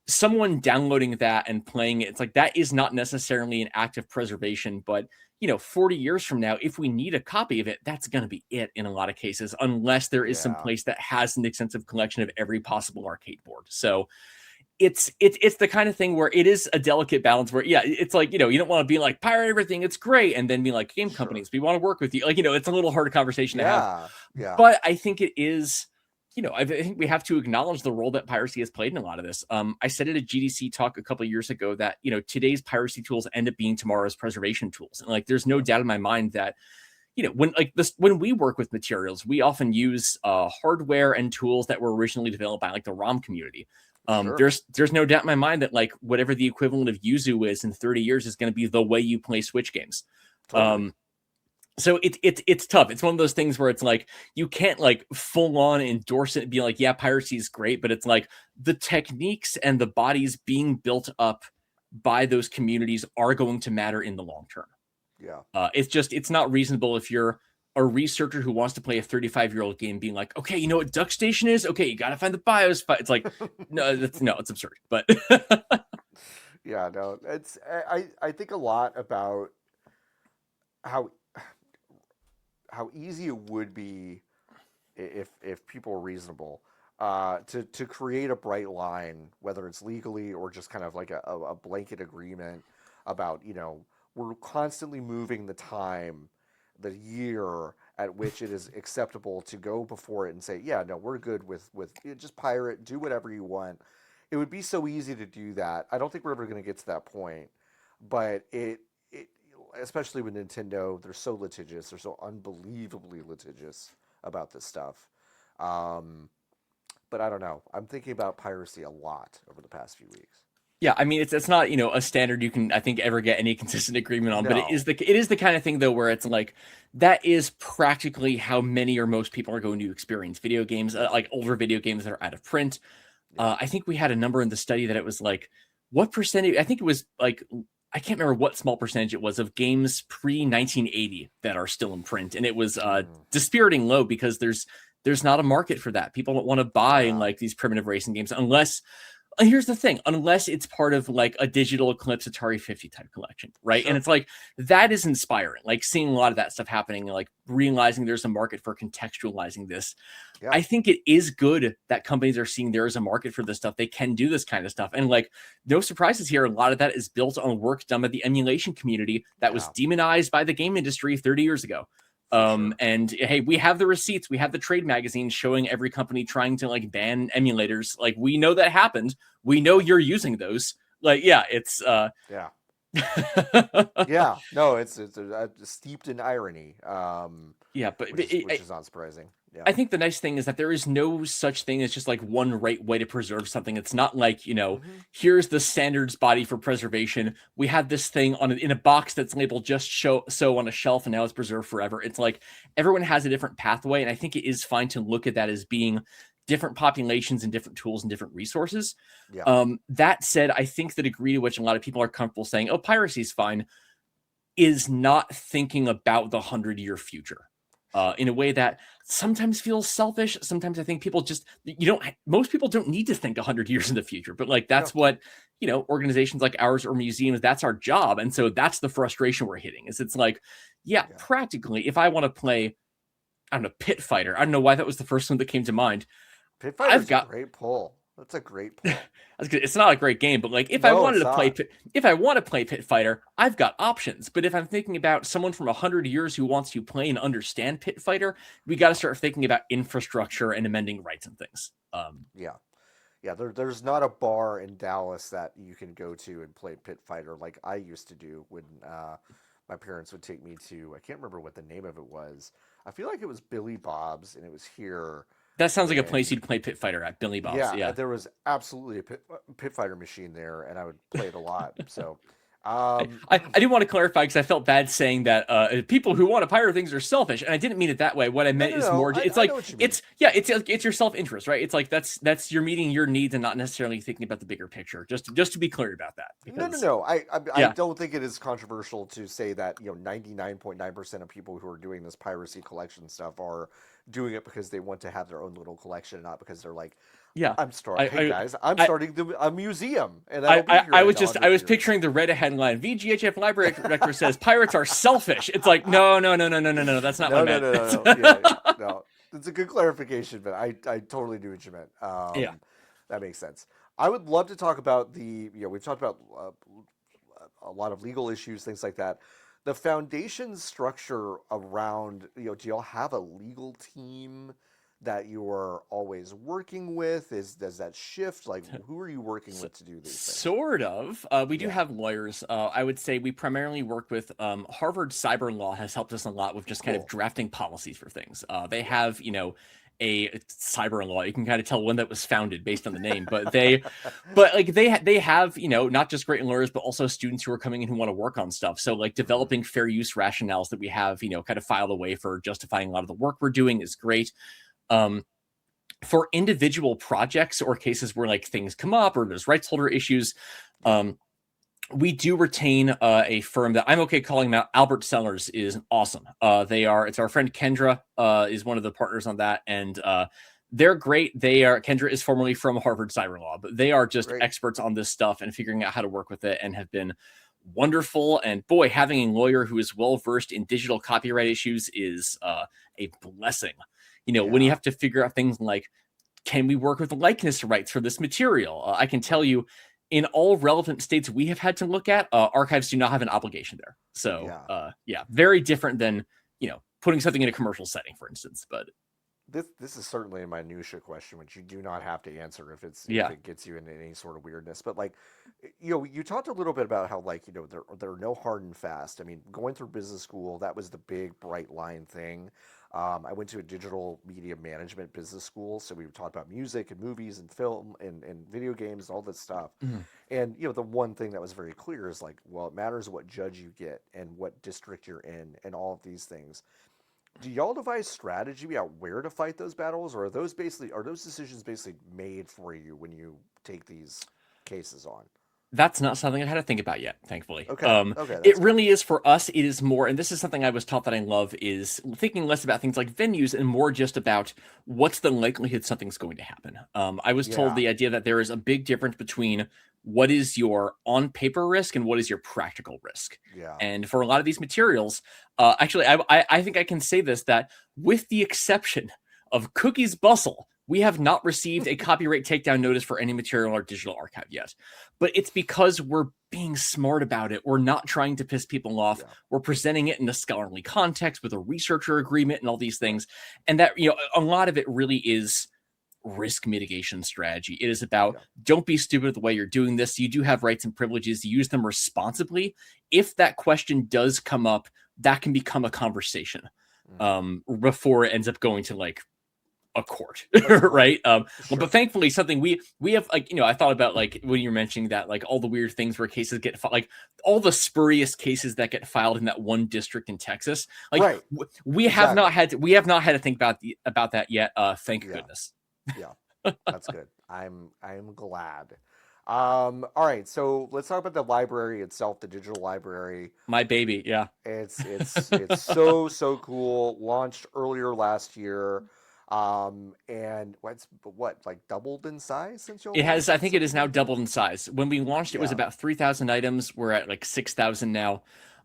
Someone downloading that and playing it, it's like, that is not necessarily an act of preservation, but, you know, 40 years from now, if we need a copy of it, that's going to be it in a lot of cases, unless there is some place that has an extensive collection of every possible arcade board. So it's the kind of thing where it is a delicate balance where, yeah, it's like, you know, you don't want to be like, pirate everything, it's great, and then be like, game companies, we want to work with you. Like, you know, it's a little hard conversation to have. Yeah. But I think it is, you know, I think we have to acknowledge the role that piracy has played in a lot of this. I said at a GDC talk a couple of years ago that, you know, today's piracy tools end up being tomorrow's preservation tools. And like, there's no doubt in my mind that, when we work with materials, we often use hardware and tools that were originally developed by like the ROM community. Sure. There's no doubt in my mind that like whatever the equivalent of Yuzu is in 30 years is going to be the way you play Switch games. Totally. So it's tough. It's one of those things where it's like you can't like full on endorse it and be like, yeah, piracy is great, but it's like the techniques and the bodies being built up by those communities are going to matter in the long term. Yeah. It's not reasonable if you're a researcher who wants to play a 35-year-old game being like, okay, you know what Duck Station is? Okay, you got to find the BIOS. It's like, it's absurd. But Yeah, no, I think a lot about how easy it would be if people were reasonable to create a bright line, whether it's legally or just kind of like a blanket agreement about, we're constantly moving the year at which it is acceptable to go before it and say, yeah, no, we're good with just pirate, do whatever you want. It would be so easy to do that. I don't think we're ever going to get to that point, but it especially with Nintendo, they're so litigious, they're so unbelievably litigious about this stuff. But I don't know. I'm thinking about piracy a lot over the past few weeks. yeah, I mean it's not a standard you can I think ever get any consistent agreement on, but No. it is the kind of thing though where it's like that is practically how many or most people are going to experience video games, like older video games that are out of print. Yeah. I think we had a number in the study that it was like what percentage? I think it was like I can't remember what small percentage it was of games pre 1980 that are still in print, and it was dispiriting low because there's not a market for that. People don't want to buy Yeah. like these primitive racing games unless. And here's the thing, unless it's part of like a digital Eclipse Atari 50 type collection, right? And Sure. it's like that is inspiring, like seeing a lot of that stuff happening, like realizing there's a market for contextualizing this. Yeah. I think it is good that companies are seeing there is a market for this stuff. They can do this kind of stuff. And like, no surprises here. A lot of that is built on work done by the emulation community that was Yeah. demonized by the game industry 30 years ago. For sure. And hey, we have the receipts, we have the trade magazines showing every company trying to like ban emulators. Like, we know that happened. We know you're using those. Like, yeah, it's Yeah. Yeah. No, it's steeped in irony. Yeah, but Which is not surprising. Yeah. I think the nice thing is that there is no such thing as just like one right way to preserve something. It's not like, Mm-hmm. here's the standards body for preservation. We have this thing in a box that's labeled just so on a shelf and now it's preserved forever. It's like everyone has a different pathway. And I think it is fine to look at that as being different populations and different tools and different resources. Yeah. That said, I think the degree to which a lot of people are comfortable saying, oh, piracy is fine, is not thinking about the 100-year future. In a way that sometimes feels selfish. Sometimes I think people just, most people don't need to think 100 years in the future, but like, that's what, organizations like ours or museums, that's our job. And so that's the frustration we're hitting it's like, yeah, practically if I want to play, I don't know, Pit Fighter. I don't know why that was the first one that came to mind. Pit Fighter's a great pull. That's a great pull. It's not a great game, but like if I want to play Pit Fighter, I've got options. But if I'm thinking about someone from 100 years who wants to play and understand Pit Fighter, we got to start thinking about infrastructure and amending rights and things. Yeah. There's not a bar in Dallas that you can go to and play Pit Fighter like I used to do when my parents would take me to. I can't remember what the name of it was. I feel like it was Billy Bob's, and it was here. That sounds like a place you'd play Pit Fighter at, Billy Bob's. Yeah. There was absolutely a Pit Fighter machine there, and I would play it a lot. So, I do want to clarify because I felt bad saying that people who want to pirate things are selfish, and I didn't mean it that way. What I meant is more. It's like it's your self interest, right? It's like that's you're meeting your needs and not necessarily thinking about the bigger picture. Just to be clear about that. Because, no. I don't think it is controversial to say that 99.9% of people who are doing this piracy collection stuff are doing it because they want to have their own little collection, not because they're like, I'm starting a museum, and I was picturing the Reddit headline: VGHF library director says pirates are selfish. It's like no, that's not what I meant. No. It's a good clarification, but I totally knew what you meant. That makes sense. I would love to talk about we've talked about a lot of legal issues, things like that. The foundation structure around, do y'all have a legal team that you're always working with? Does that shift? Like, who are you working So, with to do these things? sort of. We do Yeah, have lawyers. I would say we primarily work with Harvard Cyber Law has helped us a lot with just kind of cool. drafting policies for things. They Yeah. have, a cyber law. You can kind of tell when that was founded based on the name, but like they have, not just great lawyers, but also students who are coming in who want to work on stuff. So like Hmm. developing fair use rationales that we have, kind of filed away for justifying a lot of the work we're doing is great. Um, for individual projects or cases where like things come up or there's rights holder issues, Yeah. um, we do retain a firm that I'm okay calling them out. Albert Sellers is awesome. It's our friend Kendra is one of the partners on that, and they're great. Kendra is formerly from Harvard Cyber Law, but they are just Great. experts on this stuff and figuring out how to work with it, and have been wonderful. And boy, having a lawyer who is well versed in digital copyright issues is a blessing. When you Yeah. have to figure out things like, can we work with the likeness rights for this material? I can tell Hmm. you, in all relevant states we have had to look at, archives do not have an obligation there. So, Yeah. yeah, very different than putting something in a commercial setting, for instance. But This is certainly a minutia question, which you do not have to answer if yeah, it gets you into any sort of weirdness. But like, you talked a little bit about how like there are no hard and fast. I mean, going through business school, that was the big bright line thing. I went to a digital media management business school, so we would talk about music and movies and film and video games, all this stuff. mhm. And the one thing that was very clear is like, well, it matters what judge you get and what district you're in and all of these things. Do y'all devise strategy about where to fight those battles, or are those decisions basically made for you when you take these cases on? That's not something I had to think about yet, thankfully. Okay, okay, It that's good. really is for us. It is more, and this is something I was taught that I love, is thinking less about things like venues and more just about what's the likelihood something's going to happen. I was told Yeah, the idea that there is a big difference between what is your on paper risk and what is your practical risk. yeah, And for a lot of these materials, actually, I think I can say this, that with the exception of Cookie's Bustle, we have not received a copyright takedown notice for any material in our digital archive yet. But it's because we're being smart about it. We're not trying to piss people off. yeah, We're presenting it in a scholarly context with a researcher agreement and all these right, things. And that, a lot of it really is risk mitigation strategy. It is about, yeah, don't be stupid the way you're doing this. You do have rights and privileges. Use them responsibly. If that question does come up, that can become a conversation hmm, before it ends up going to like a court, a court, right? Well, but sure, thankfully, something we have, like, I thought about, like, when you're mentioning that, like, all the weird things where cases get like all the spurious cases that get filed in that one district in Texas. Like, right, exactly, we have not had to think about that yet. Thank yeah, goodness. yeah, that's good. I'm glad. All right, so let's talk about the library itself, the digital library. My baby, yeah. It's so cool. Launched earlier last year, and what like doubled in size since y'all It has, launched I it, think it is something now like that. doubled in size. When we launched, it was Yeah, about 3,000 items. We're at like 6,000 now.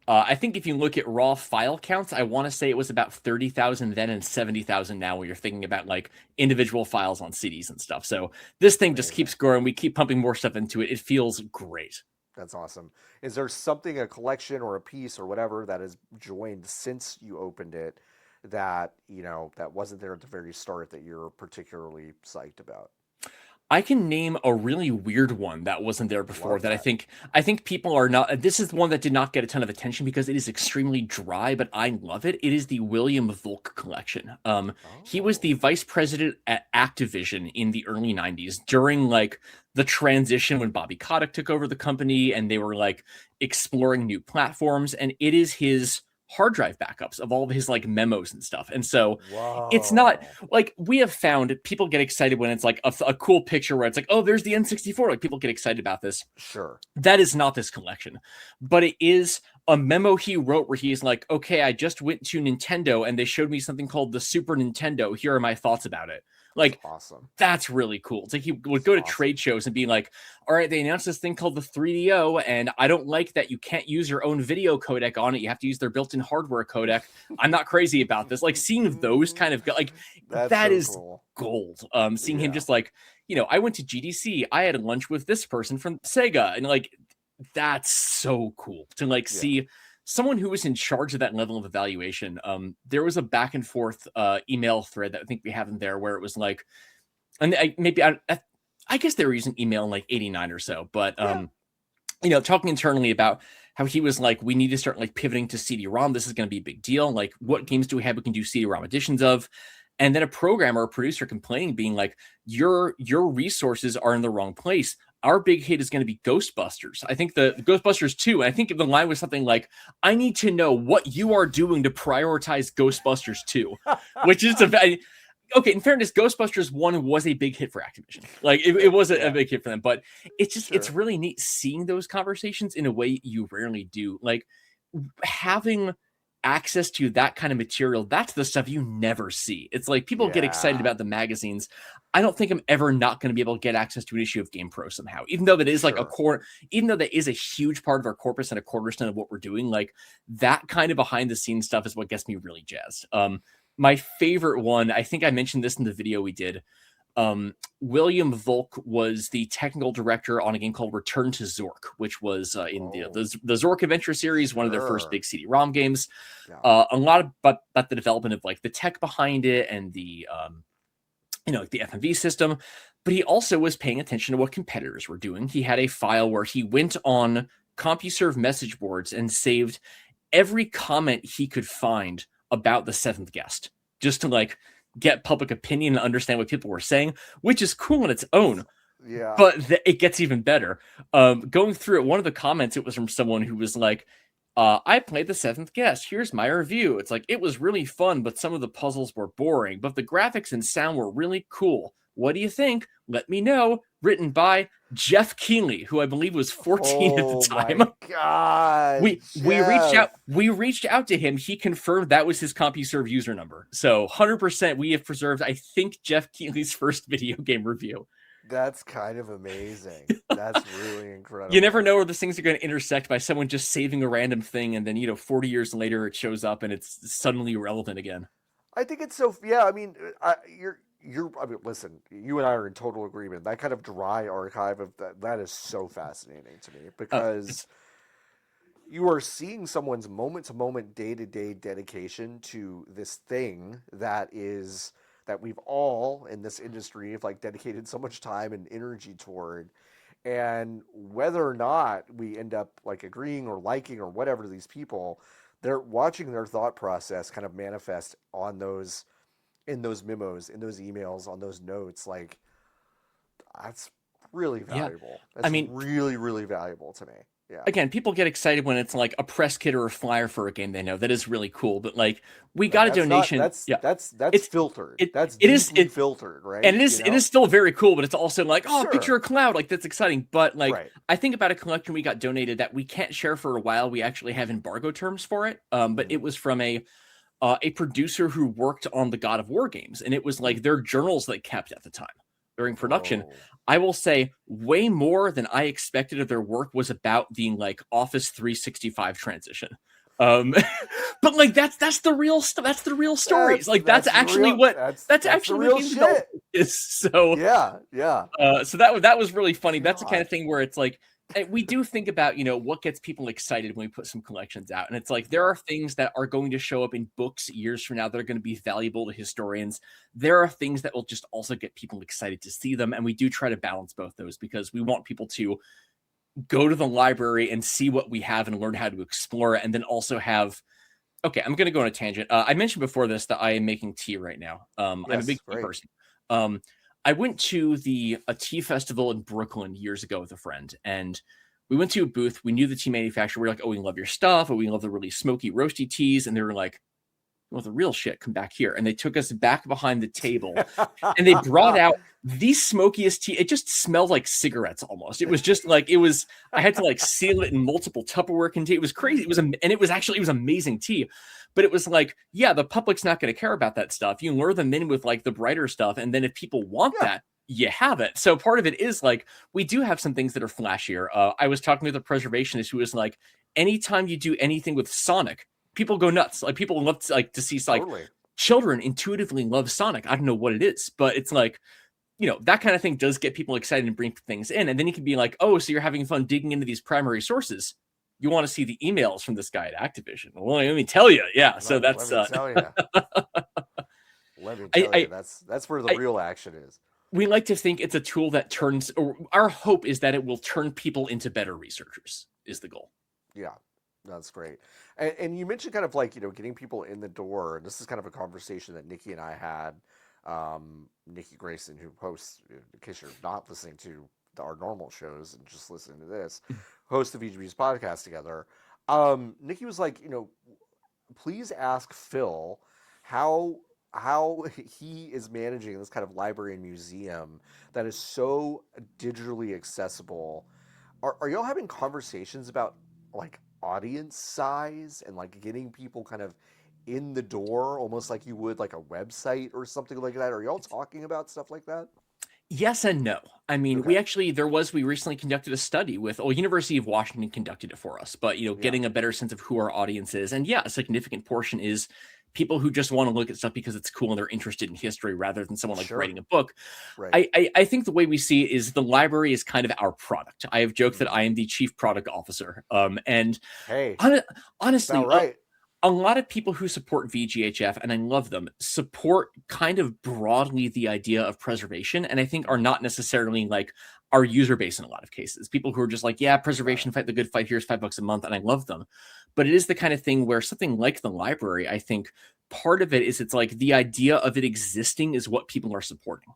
I think if you look at raw file counts, I want to say it was about 30,000 then and 70,000 now when you're thinking about like individual files on CDs and stuff. So this thing just keeps amazing. growing. We keep pumping more stuff into it. It feels great. That's awesome. Is there something, a collection or a piece or whatever that has joined since you opened it that that wasn't there at the very start that you're particularly psyched about? I can name a really weird one that wasn't there before Love that that. I think people are not. This is one that did not get a ton of attention because it is extremely dry, but I love it. It is the William Volk collection. He was Oh, the vice president at Activision in the early 90s during like the transition when Bobby Kotick took over the company and they were like exploring new platforms, and it is his hard drive backups of all of his like memos and stuff. And so it's not whoa. like, we have found people get excited when it's like a cool picture where it's like, oh, there's the N64. Like, people get excited about this. Sure. That is not this collection, but it is a memo he wrote where he's like, okay, I just went to Nintendo and they showed me something called the Super Nintendo. Here are my thoughts about it. That's Like, awesome. that's really cool. It's like he would That's go to awesome. trade shows and be like, all right, they announced this thing called the 3DO, and I don't like that you can't use your own video codec on it. You have to use their built-in hardware codec. I'm not crazy about this. Like, seeing those kind of like, That's that so is cool. gold. Seeing him Yeah. just like, I went to GDC. I had lunch with this person from Sega, and like, that's so cool to like Yeah. see someone who was in charge of that level of evaluation, there was a back and forth email thread that I think we have in there where it was like, and I guess they were using email in like 89 or so, but talking internally about how he was like, we need to start like pivoting to CD-ROM. This is going to be a big deal. Like, what games do we have we can do CD-ROM editions of? And then a programmer or producer complaining, being like, your resources are in the wrong place. Our big hit is going to be Ghostbusters. I think the Ghostbusters 2, and I think the line was something like, I need to know what you are doing to prioritize Ghostbusters 2, which is okay, in fairness, Ghostbusters 1 was a big hit for Activision. Like, it was a big hit for them, but it's just, it's really neat seeing those conversations in a way you rarely do. Like, having access to that kind of material, that's the stuff you never see. It's like, people get excited about the magazines. I don't think I'm ever not going to be able to get access to an issue of GamePro somehow, even though that is like even though that is a huge part of our corpus and a cornerstone of what we're doing. Like, that kind of behind the scenes stuff is what gets me really jazzed. My favorite one, I think I mentioned this in the video we did. William Volk was the technical director on a game called Return to Zork, which was in the Zork Adventure series, one of their first big CD-ROM games. A lot about the development of like the tech behind it and the the FMV system, but he also was paying attention to what competitors were doing. He had a file where he went on CompuServe message boards and saved every comment he could find about the seventh guest, just to like get public opinion and understand what people were saying, which is cool on its own. Yeah. But it gets even better. Going through it, one of the comments, it was from someone who was like, I played the seventh guest. Here's my review. It's like, it was really fun, but some of the puzzles were boring, but the graphics and sound were really cool. What do you think? Let me know. Written by Jeff Keighley, who I believe was 14 at the time. Oh my God. We reached out to him. He confirmed that was his CompuServe user number. So 100% we have preserved, I think, Jeff Keighley's first video game review. That's kind of amazing. That's really incredible. You never know where those things are going to intersect by someone just saving a random thing, and then 40 years later it shows up and it's suddenly relevant again. I think it's so. Yeah, I mean, I mean, listen, you and I are in total agreement. That kind of dry archive of that is so fascinating to me, because you are seeing someone's moment-to-moment, day-to-day dedication to this thing that we've all in this industry have like dedicated so much time and energy toward. And whether or not we end up like agreeing or liking or whatever to these people, they're watching their thought process kind of manifest on in those memos, in those emails, on those notes. Like, that's really valuable. Yeah. That's really, really valuable to me. Yeah. Again, people get excited when it's like a press kit or a flyer for a game they know. That is really cool. But like, we got a donation. That's filtered. It's filtered, right? And it is still very cool, but it's also like, picture a cloud. Like, that's exciting. But like, I think about a collection we got donated that we can't share for a while. We actually have embargo terms for it. But it was from a producer who worked on the God of War games. And it was like their journals they kept at the time during production. I will say way more than I expected of their work was about the like Office 365 transition. But like that's the real stuff. That's the real stories. That's actually the real shit is. So yeah. So that was really funny. That's the kind of thing where it's like, we do think about, what gets people excited when we put some collections out. And it's like, there are things that are going to show up in books years from now that are going to be valuable to historians. There are things that will just also get people excited to see them. And we do try to balance both those, because we want people to go to the library and see what we have and learn how to explore it. And then also have, okay, I'm going to go on a tangent. I mentioned before this that I am making tea right now. I'm a big tea person. I went to a tea festival in Brooklyn years ago with a friend, and we went to a booth. We knew the tea manufacturer. We were like, oh, we love your stuff. Oh, we love the really smoky, roasty teas. And they were like, well, the real shit, come back here. And they took us back behind the table and they brought out the smokiest tea. It just smelled like cigarettes almost. It was just like, I had to like seal it in multiple Tupperware containers. It was crazy. It was amazing tea. But it was like, yeah, the public's not going to care about that stuff. You lure them in with like the brighter stuff. And then if people want that, you have it. So part of it is like, we do have some things that are flashier. I was talking with a preservationist who was like, anytime you do anything with Sonic, people go nuts. Like, people love to see like children intuitively love Sonic. I don't know what it is, but it's like, that kind of thing does get people excited and bring things in. And then you can be like, oh, so you're having fun digging into these primary sources. you want to see the emails from this guy at Activision? Well, let me tell you, yeah. So Let that's me tell you. Let me tell you. I That's where the I real action is. we like to think it's a tool that turns, or our hope is that it will turn people into better researchers, is the goal. Yeah, that's great. And you mentioned kind of like, getting people in the door. And this is kind of a conversation that Nikki and I had. Nikki Grayson, who hosts, in case you're not listening to our normal shows and just listening to this, hosts the VGBees podcast together. Nikki was like, please ask Phil how he is managing this kind of library and museum that is so digitally accessible. Are y'all having conversations about like audience size and like getting people kind of in the door almost like you would like a website or something like that? Are y'all talking about stuff like that? Yes and no. I mean, Okay. we recently conducted a study with, University of Washington conducted it for us, but, Yeah. getting a better sense of who our audience is. And yeah, a significant portion is people who just want to look at stuff because it's cool and they're interested in history rather than someone like Sure. writing a book. Right. I think the way we see it is the library is kind of our product. I have joked that I am the chief product officer. And Hey, honestly, about right. a lot of people who support VGHF, and I love them, support kind of broadly the idea of preservation, and I think are not necessarily like our user base in a lot of cases. People who are just like, yeah, preservation, fight the good fight, here's $5 a month, and I love them. But it is the kind of thing where something like the library, I think part of it is it's like the idea of it existing is what people are supporting,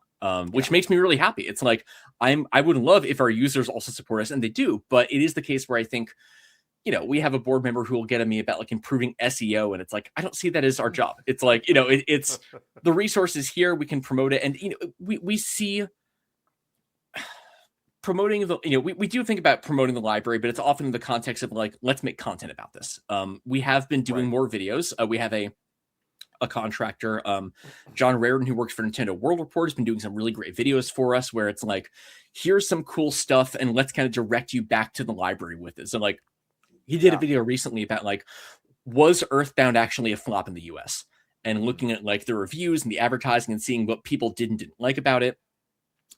which makes me really happy. It's like I would love if our users also support us, and they do, but it is the case where I think we have a board member who will get at me about like improving SEO. And it's like, I don't see that as our job. It's like, it's the resources here, we can promote it. And, we see promoting we do think about promoting the library, but it's often in the context of like, let's make content about this. We have been doing more videos. We have a contractor, John Raridan, who works for Nintendo World Report, has been doing some really great videos for us where it's like, here's some cool stuff and let's kind of direct you back to the library with it. So like, he did a video recently about like, was Earthbound actually a flop in the US? And looking at like the reviews and the advertising and seeing what people didn't like about it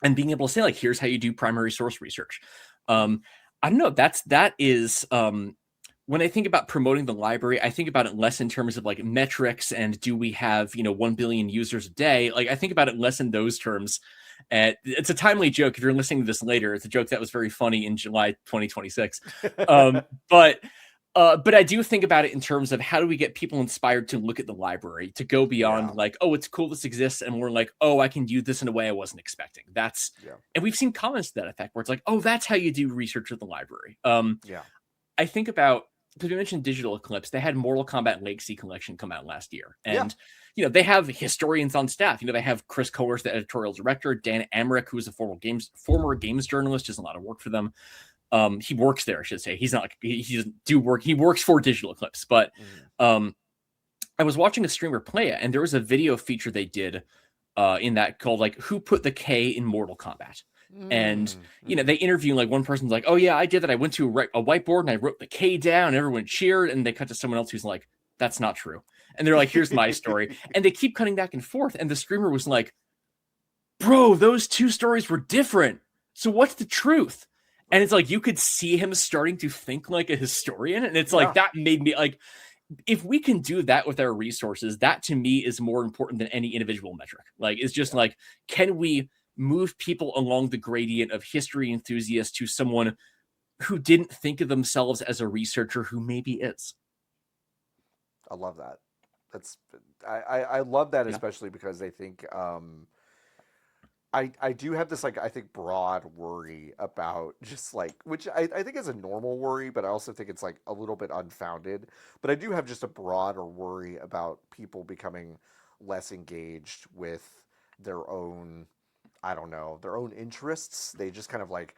and being able to say like, here's how you do primary source research. I don't know. That is when I think about promoting the library, I think about it less in terms of like metrics and do we have 1 billion users a day? Like I think about it less in those terms. It's a timely joke. If you're listening to this later, it's a joke that was very funny in July 2026. But I do think about it in terms of how do we get people inspired to look at the library, to go beyond like, oh, it's cool this exists, and we're like, oh, I can do this in a way I wasn't expecting. And we've seen comments to that effect where it's like, oh, that's how you do research at the library. I think about, because we mentioned Digital Eclipse, they had Mortal Kombat Legacy Collection come out last year. And, they have historians on staff. They have Chris Kohler, the editorial director, Dan Amrich, who is a former games journalist, does a lot of work for them. He works there, I should say. He's not like, he doesn't do work. He works for Digital Eclipse. But I was watching a streamer play it, and there was a video feature they did in that called like, who put the K in Mortal Kombat? And they interview like one person's like, oh yeah, I did that. I went to a whiteboard and I wrote the K down and everyone cheered, and they cut to someone else who's like, that's not true. And they're like, here's my story. And they keep cutting back and forth. And the streamer was like, bro, those two stories were different. So what's the truth? And it's like, you could see him starting to think like a historian. And it's like, that made me like, if we can do that with our resources, that to me is more important than any individual metric. Like, it's just like, can we move people along the gradient of history enthusiast to someone who didn't think of themselves as a researcher who maybe is? I love that. I love that, especially because I think I do have this like I think broad worry about just like, which I think is a normal worry, but I also think it's like a little bit unfounded. But I do have just a broader worry about people becoming less engaged with their own, I don't know, their own interests. They just kind of like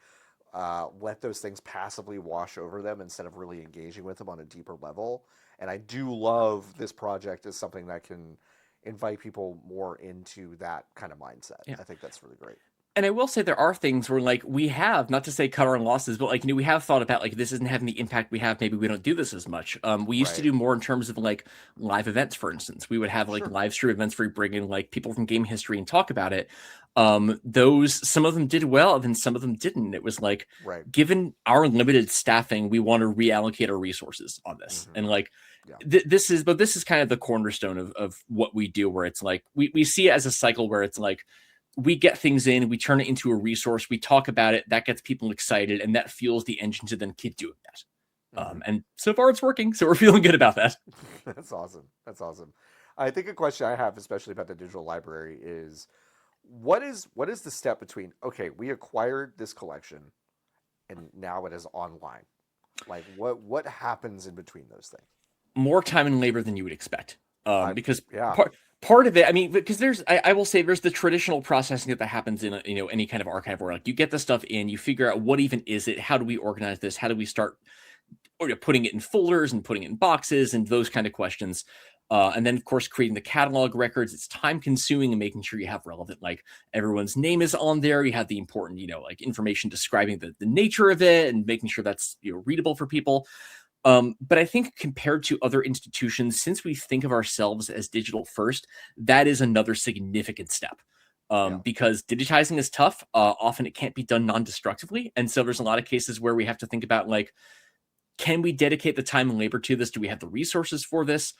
let those things passively wash over them instead of really engaging with them on a deeper level. And I do love this project as something that can invite people more into that kind of mindset. I think that's really great. And I will say there are things where like we have, not to say cut our losses, but like, we have thought about like this isn't having the impact we have. Maybe we don't do this as much. We used to Right. do more in terms of like live events, for instance. We would have like Sure. live stream events where we bring in like people from game history and talk about it. Some of them did well, and some of them didn't. It was like, Right. given our limited staffing, we want to reallocate our resources on this. Hmm. And like Yeah. this is kind of the cornerstone of what we do, where it's like we see it as a cycle where it's like we get things in, we turn it into a resource, we talk about it, that gets people excited, and that fuels the engine to then keep doing that. Hmm. And so far it's working, so we're feeling good about that. That's awesome. That's awesome. I think a question I have, especially about the digital library, is what is the step between, okay, we acquired this collection and now it is online? Like what happens in between those things? More time and labor than you would expect. I Because Yeah. part of it, I mean, because I will say there's the traditional processing that happens in any kind of archive where like you get the stuff in, you figure out what even is it, how do we organize this, how do we start putting it in folders and putting it in boxes and those kind of questions. And then, of course, creating the catalog records. It's time consuming and making sure you have relevant, like everyone's name is on there. You have the important, like information describing the nature of it and making sure that's readable for people. But I think compared to other institutions, since we think of ourselves as digital first, that is another significant step. Yeah. Because digitizing is tough. Often it can't be done non-destructively. And so there's a lot of cases where we have to think about like, can we dedicate the time and labor to this? Do we have the resources for this?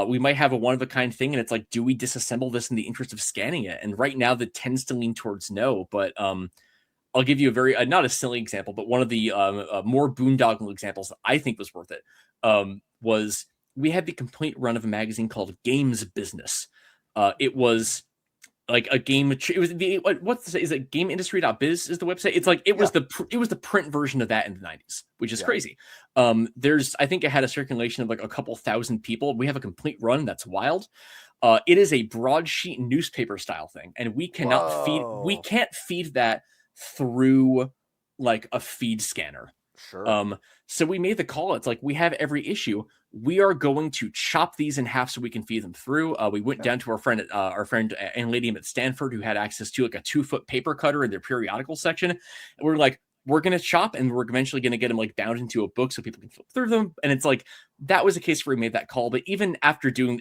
We might have a one-of-a-kind thing, and it's like, do we disassemble this in the interest of scanning it? And right now that tends to lean towards no, but I'll give you a very not a silly example, but one of the more boondoggle examples that I think was worth it was we had the complete run of a magazine called Games Business. It was like a game. It was the is it GameIndustry.biz is the website. It's like it was Yeah. the print version of that in the 90s, which is Yeah. crazy. I think it had a circulation of like a couple thousand people. We have a complete run. That's wild. It is a broadsheet newspaper style thing, and we Whoa. can't feed that through like a feed scanner. Sure. So we made the call. It's like we have every issue. We are going to chop these in half so we can feed them through. We went Okay. down to our friend and lady at Stanford who had access to like a 2-foot paper cutter in their periodical section. And we're like, we're gonna chop and we're eventually gonna get them like bound into a book so people can flip through them. And it's like that was a case where we made that call. But even after doing,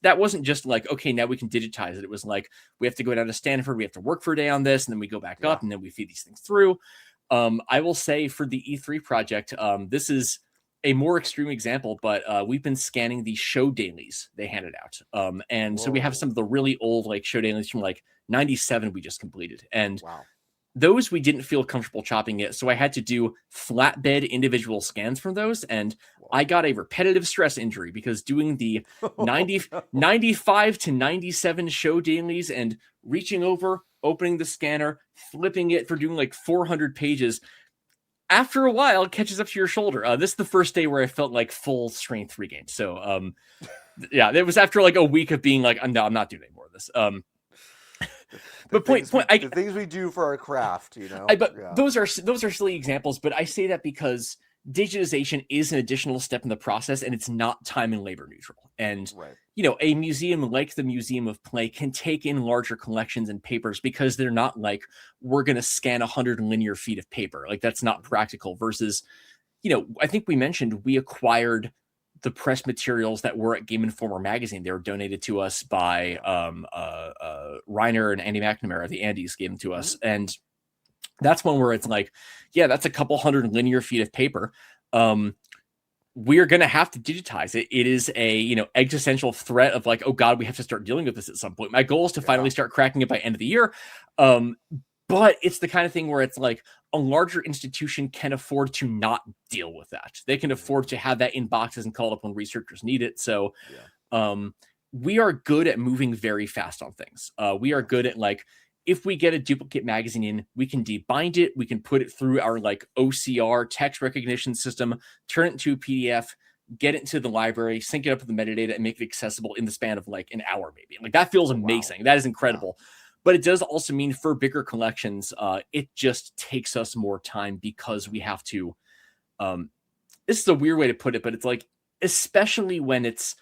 that wasn't just like, okay, now we can digitize it. It was like we have to go down to Stanford, we have to work for a day on this, and then we go back Yeah. up and then we feed these things through. I will say for the E3 project, this is a more extreme example, but we've been scanning the show dailies they handed out. And so we have Whoa. some of the really old like show dailies from like 97 we just completed. And Wow. those we didn't feel comfortable chopping it. So I had to do flatbed individual scans from those. And Whoa. I got a repetitive stress injury because doing the Oh, 95 to 97 show dailies and reaching over, opening the scanner, flipping it for doing like 400 pages. After a while, it catches up to your shoulder. This is the first day where I felt like full strength regained. So, yeah, it was after like a week of being like, no, I'm not doing any more of this. But the things we do for our craft, but Yeah. those are silly examples. But I say that because digitization is an additional step in the process, and it's not time and labor neutral. And Right. a museum like the Museum of Play can take in larger collections and papers because they're not like we're going to scan 100 linear feet of paper. Like that's not practical. Versus, I think we mentioned we acquired the press materials that were at Game Informer magazine. They were donated to us by Reiner and Andy McNamara. The Andes gave them to us, and that's one where it's like, yeah, that's a couple hundred linear feet of paper. We're going to have to digitize it. It is a, existential threat of like, oh God, we have to start dealing with this at some point. My goal is to finally start cracking it by end of the year. But it's the kind of thing where it's like a larger institution can afford to not deal with that. They can afford to have that in boxes and call it up when researchers need it. So we are good at moving very fast on things. We are good at like, if we get a duplicate magazine in, we can debind it. We can put it through our like OCR text recognition system, turn it into a PDF, get it into the library, sync it up with the metadata, and make it accessible in the span of like an hour, maybe. Like that feels amazing. Wow. That is incredible. Wow. But it does also mean for bigger collections, it just takes us more time because we have to. This is a weird way to put it, but it's like, especially when it's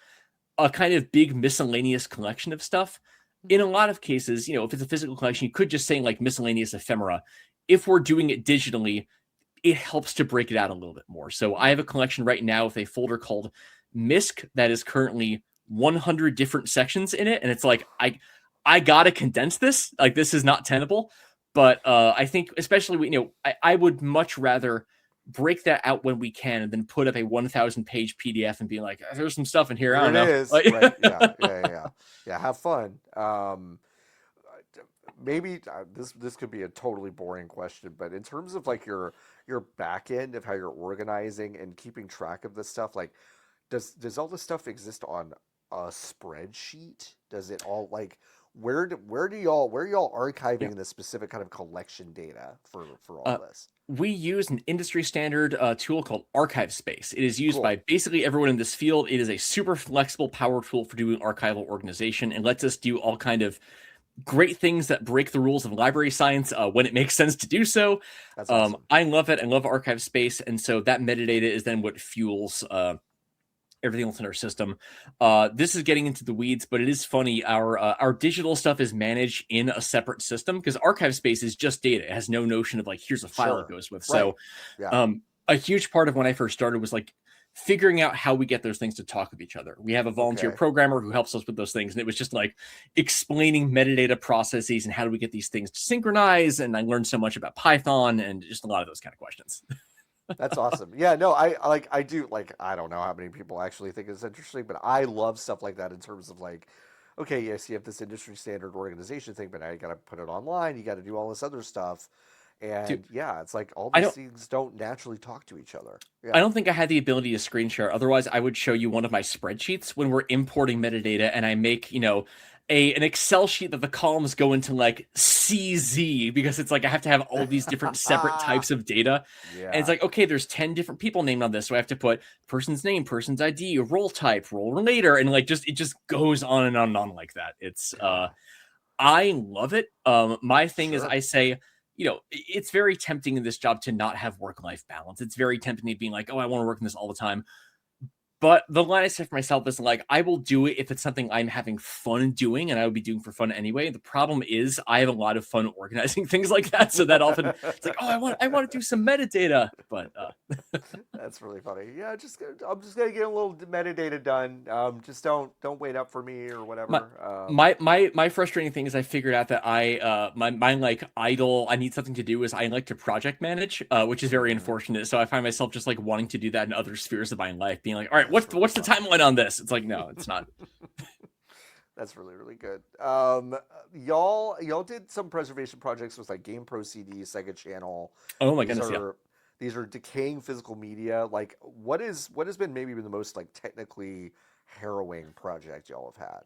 a kind of big miscellaneous collection of stuff. in a lot of cases, if it's a physical collection, you could just say like miscellaneous ephemera. If we're doing it digitally, it helps to break it out a little bit more. So I have a collection right now with a folder called MISC that is currently 100 different sections in it. And it's like, I got to condense this. Like, this is not tenable. But I think especially, I would much rather break that out when we can and then put up a 1,000 page PDF and be like, there's some stuff in here. I Here don't it know. is. Like, Right. Yeah. Have fun. Maybe this could be a totally boring question, but in terms of like your back end of how you're organizing and keeping track of this stuff, like does all this stuff exist on a spreadsheet? Does it all like where are y'all yeah. archiving the specific kind of collection data for all Uh, this? we use an industry standard tool called Archive Space. It is used Cool. by basically everyone in this field. It is a super flexible power tool for doing archival organization and lets us do all kind of great things that break the rules of library science when it makes sense to do so. That's awesome. I love it. I love Archive Space. And so that metadata is then what fuels everything else in our system. This is getting into the weeds, but it is funny. Our digital stuff is managed in a separate system because Archive Space is just data. It has no notion of like, here's a file it Sure. goes with. Right. So Yeah. a huge part of when I first started was like figuring out how we get those things to talk with each other. We have a volunteer Okay. programmer who helps us with those things. And it was just like explaining metadata processes and how do we get these things to synchronize. And I learned so much about Python and just a lot of those kind of questions. That's awesome. Yeah, no, I do like I don't know how many people actually think it's interesting, but I love stuff like that in terms of like, okay, yes, you have this industry standard organization thing, but now you got to put it online, you got to do all this other stuff, Dude, and yeah, it's like all I these don't things don't naturally talk to each other. I Yeah. don't think I had the ability to screen share. Otherwise, I would show you one of my spreadsheets when we're importing metadata and I make, an Excel sheet that the columns go into like CZ because it's like I have to have all these different separate types of data. And it's Yeah. like, okay, there's 10 different people named on this. So I have to put person's name, person's ID, role type, role relator, and like it just goes on and on and on like that. It's Yeah. I love it. My thing is Sure. I say, it's very tempting in this job to not have work-life balance. It's very tempting to being like, oh, I want to work in this all the time. But the line I set for myself is like, I will do it if it's something I'm having fun doing and I would be doing for fun anyway. The problem is I have a lot of fun organizing things like that. So that often it's like, oh, I want to do some metadata. But That's really funny. Yeah, I'm just gonna get a little metadata done. Just don't wait up for me or my whatever. my frustrating thing is I figured out that my like idle I need something to do is I like to project manage, which is very Mhm. unfortunate. So I find myself just like wanting to do that in other spheres of my life, being like, all right, That's really what's the funny. timeline on this? It's like, no, it's not. That's really really good. Y'all did some preservation projects with like Game Pro CD, Sega Channel. Oh my These goodness, yeah. are these are decaying physical media. Like what has been maybe the most like technically harrowing project y'all have had?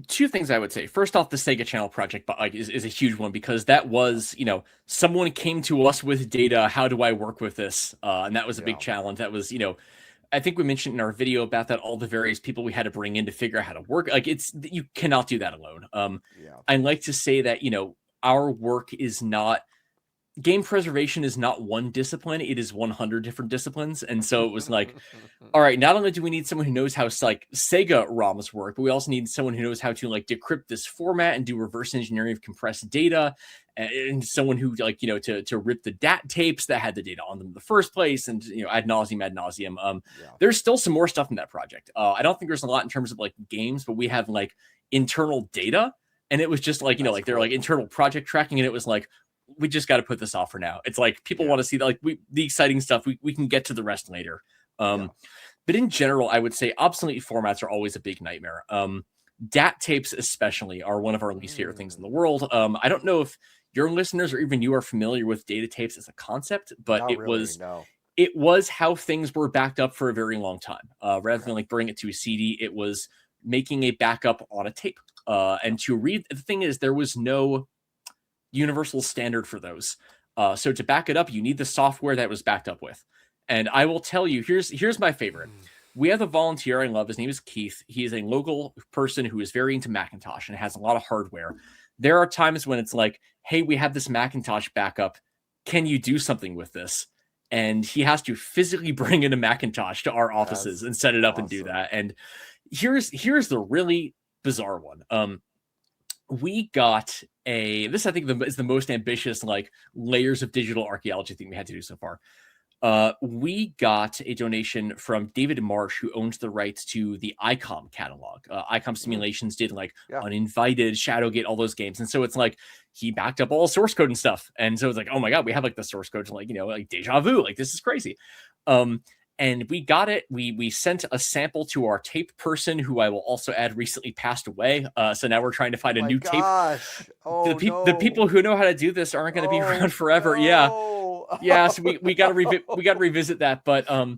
Two things I would say. First off, the Sega Channel project like is a huge one because that was, someone came to us with data. How do I work with this? And that was a big Yeah. challenge. That was, I think we mentioned in our video about that all the various people we had to bring in to figure out how to work. Like you cannot do that alone. Yeah. I like to say that, our work is not game preservation is not one discipline, it is 100 different disciplines. And so it was like, all right, not only do we need someone who knows how like Sega ROMs work, but we also need someone who knows how to like decrypt this format and do reverse engineering of compressed data, and someone who like to rip the DAT tapes that had the data on them in the first place, and ad nauseum. Yeah. There's still some more stuff in that project. I don't think there's a lot in terms of like games, but we have like internal data, and it was just like That's like they're like cool. internal project tracking, and it was like we just got to put this off for now. It's like people Yeah. want to see like the exciting stuff. We can get to the rest later. Yeah. But in general, I would say obsolete formats are always a big nightmare. DAT tapes, especially, are one of our least favorite things in the Mm, world. I don't know if your listeners or even you are familiar with data tapes as a concept, but not it really, was no. it was how things were backed up for a very long time. Rather Okay. than like bring it to a CD, it was making a backup on a tape. Yeah. And to read, the thing is, there was no universal standard for those. So to back it up, you need the software that was backed up with. And I will tell you, here's my favorite. Mm. We have a volunteer I love. His name is Keith. He is a local person who is very into Macintosh and has a lot of hardware. There are times when it's like, hey, we have this Macintosh backup. Can you do something with this? And he has to physically bring in a Macintosh to our offices That's and set it up and do awesome. that. And here's the really bizarre one. we got this I think is the most ambitious like layers of digital archaeology thing we had to do so far. We got a donation from David Marsh, who owns the rights to the ICOM catalog. ICOM Mm, Simulations did like yeah. Uninvited, Shadowgate, all those games, and so it's like he backed up all source code and stuff, and so it's like, oh my god, we have like the source code to like like Deja Vu, like this is crazy. Um, and we got it. We sent a sample to our tape person, who I will also add recently passed away. So now we're trying to Oh find a my new tape. gosh. Oh The no. people who know how to do this aren't going to be Oh around forever. Yeah, no. yeah. So we got to we got to Oh, revisit that. But no.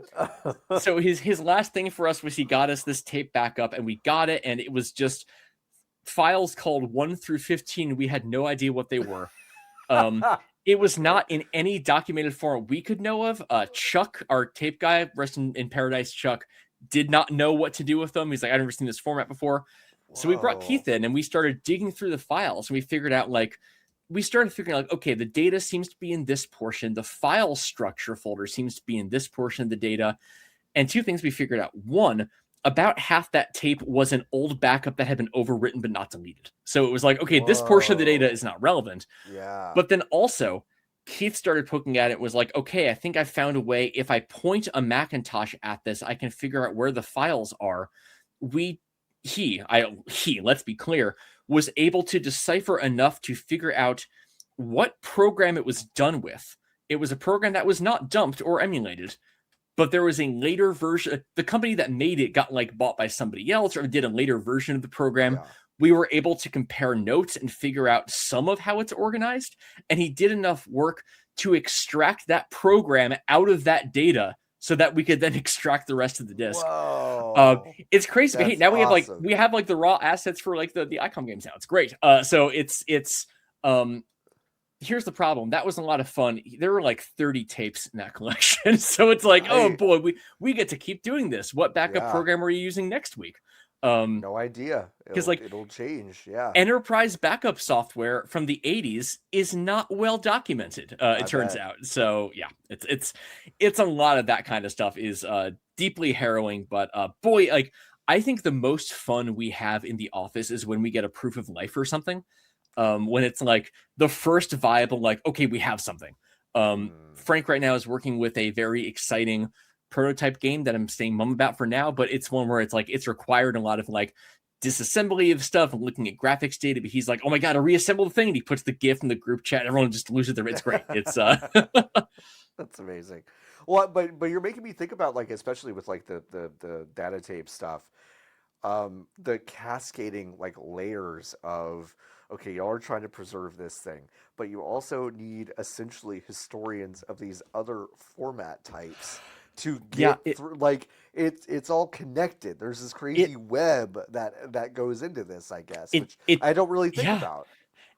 so his last thing for us was he got us this tape backup, and we got it, and it was just files called 1 through 15. We had no idea what they were. Um, it was Okay. not in any documented form we could know of. Chuck, our tape guy, rest in paradise, Chuck, did not know what to do with them. He's like, I've never seen this format before. So we brought Whoa. Keith in and we started digging through the files, and we figured out we started figuring out, okay, the data seems to be in this portion. The file structure folder seems to be in this portion of the data. And two things we figured out. One, about half that tape was an old backup that had been overwritten but not deleted. So it was like, okay, this portion of the data Whoa. is not relevant. Yeah. But then also, Keith started poking at it, was like, okay, I think I found a way. If I point a Macintosh at this, I can figure out where the files are. We, let's be clear, was able to decipher enough to figure out what program it was done with. It was a program that was not dumped or emulated, but there was a later version. The company that made it got like bought by somebody else or did a later version of the program. Yeah. We were able to compare notes and figure out some of how it's organized. And he did enough work to extract that program out of that data so that we could then extract the rest of the disk. Whoa. It's crazy. But hey, That's now awesome. we have like the raw assets for like the ICOM games now. It's great. So it's um here's the problem. That was a lot of fun. There were like 30 tapes in that collection. So it's like, oh I boy, we get to keep doing this. What backup yeah. program are you using next week? Um, No idea. because It'll like it'll change. Yeah. enterprise backup software from the 80s is not well documented, it I turns bet. out. So yeah, it's a lot of that kind of stuff is deeply harrowing, but boy, like I think the most fun we have in the office is when we get a proof of life or something. When it's like the first viable, like, okay, we have something. Mm. Frank right now is working with a very exciting prototype game that I'm staying mum about for now, but it's one where it's like it's required a lot of like disassembly of stuff and looking at graphics data. But he's like, oh my god, I reassembled the thing, and he puts the GIF in the group chat. Everyone just loses their. It's great. It's That's amazing. Well, but you're making me think about like especially with like the data tape stuff, the cascading like layers of okay, y'all are trying to preserve this thing, but you also need essentially historians of these other format types to yeah, get through like it's all connected. There's this it crazy web that goes into this, I guess, it which it I don't really think yeah. about.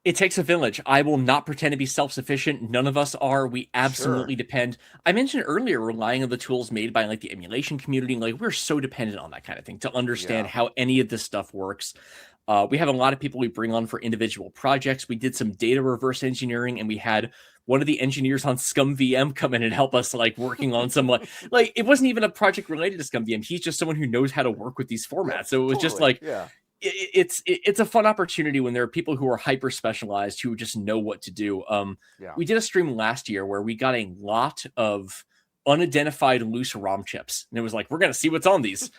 It takes a village. I will not pretend to be self-sufficient. None of us are. We Sure. absolutely depend. I mentioned earlier relying on the tools made by like the emulation community. Like we're so dependent on that kind of thing to understand Yeah. how any of this stuff works. We have a lot of people we bring on for individual projects. We did some data reverse engineering, and we had one of the engineers on Scum VM come in and help us like working on some like it wasn't even a project related to Scum VM. He's just someone who knows how to work with these Yep. formats. So it was just Totally. like Yeah. it's a fun opportunity when there are people who are hyper specialized who just know what to do. Yeah. We did a stream last year where we got a lot of unidentified loose ROM chips, and it was like we're gonna see what's on these.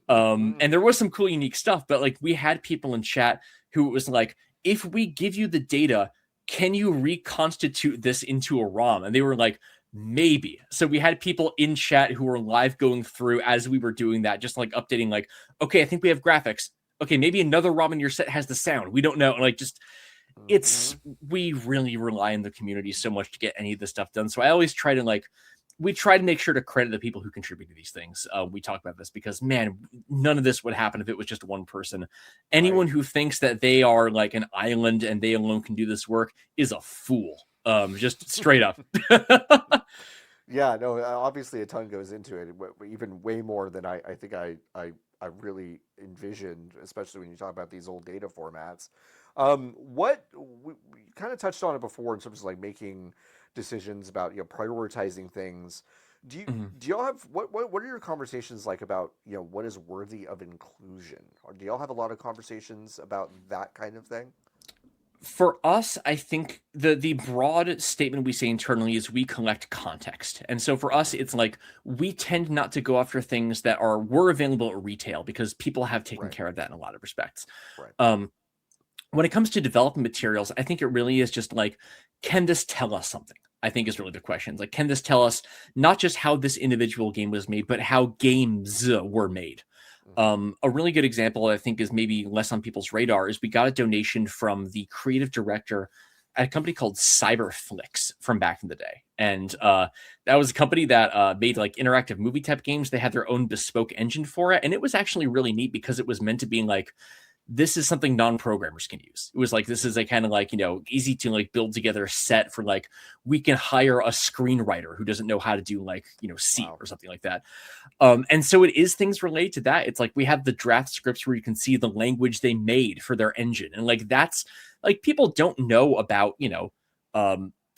And there was some cool, unique stuff, but like we had people in chat who was like, if we give you the data, can you reconstitute this into a ROM? And they were like, maybe. So we had people in chat who were live going through as we were doing that, just like updating, like, okay, I think we have graphics. Okay, maybe another ROM in your set has the sound. We don't know. Like, just Hmm. we really rely on the community so much to get any of this stuff done. So I always try to like we try to make sure to credit the people who contribute to these things. We talk about this because man, none of this would happen if it was just one person. Anyone Right. who thinks that they are like an island and they alone can do this work is a fool. Just straight up. Yeah, no, obviously a ton goes into it, even way more than I think I really envisioned, especially when you talk about these old data formats. What we kind of touched on it before in terms of like making decisions about prioritizing things. Do you Mhm. do y'all have what are your conversations like about what is worthy of inclusion? Or do y'all have a lot of conversations about that kind of thing? For us, I think the broad statement we say internally is we collect context. And so for us, Mm-hmm. it's like we tend not to go after things that were available at retail because people have taken Right. care of that in a lot of respects. Right. Um, when it comes to development materials, I think it really is just like, can this tell us something? I think is really the question. Like, can this tell us not just how this individual game was made, but how games were made? Mm-hmm. A really good example I think is maybe less on people's radar is we got a donation from the creative director at a company called Cyberflix from back in the day. And that was a company that made like interactive movie type games. They had their own bespoke engine for it. And it was actually really neat because it was meant to be like, this is something non-programmers can use. It was like, this is a kind of like, easy to like build together a set for like, we can hire a screenwriter who doesn't know how to do like, C Wow. or something like that. And so it is things related to that. It's like we have the draft scripts where you can see the language they made for their engine. And like, that's like, people don't know about,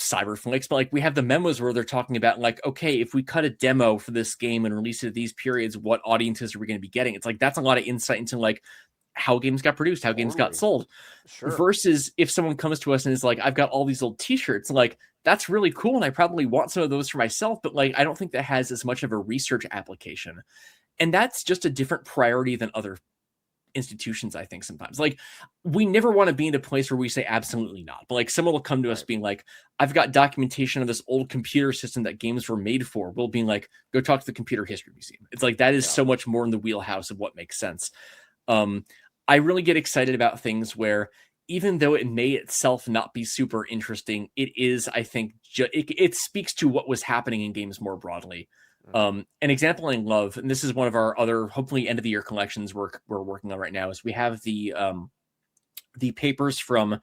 Cyberflix, but like we have the memos where they're talking about like, okay, if we cut a demo for this game and release it at these periods, what audiences are we going to be getting? It's like, that's a lot of insight into like how games got produced, how games got Totally. sold, Sure. versus if someone comes to us and is like, I've got all these old t-shirts, like that's really cool. And I probably want some of those for myself, but like, I don't think that has as much of a research application. And that's just a different priority than other institutions. I think sometimes like we never want to be in a place where we say absolutely not, but like someone will come to us Right. being like, I've got documentation of this old computer system that games were made for. We'll be like, go talk to the Computer History Museum. It's like, that is Yeah. so much more in the wheelhouse of what makes sense. I really get excited about things where even though it may itself not be super interesting, it is, I think, it speaks to what was happening in games more broadly. Mm-hmm. An example I love, and this is one of our other hopefully end of the year collections we're working on right now, is we have the papers from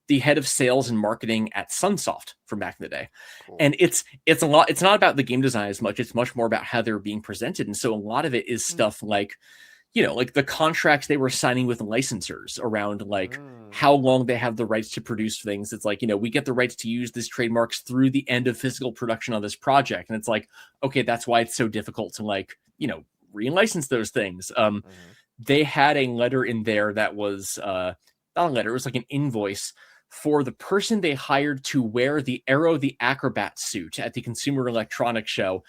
the head of sales and marketing at Sunsoft from back in the day. Cool. And it's a lot, it's not about the game design as much, it's much more about how they're being presented. And so a lot of it is stuff like, like the contracts they were signing with licensors around like how long they have the rights to produce things. It's like, we get the rights to use these trademarks through the end of physical production on this project. And it's like, okay, that's why it's so difficult to like, re-license those things. Mm-hmm. They had a letter in there that was not a letter, it was like an invoice for the person they hired to wear the Arrow the Acrobat suit at the Consumer Electronics Show.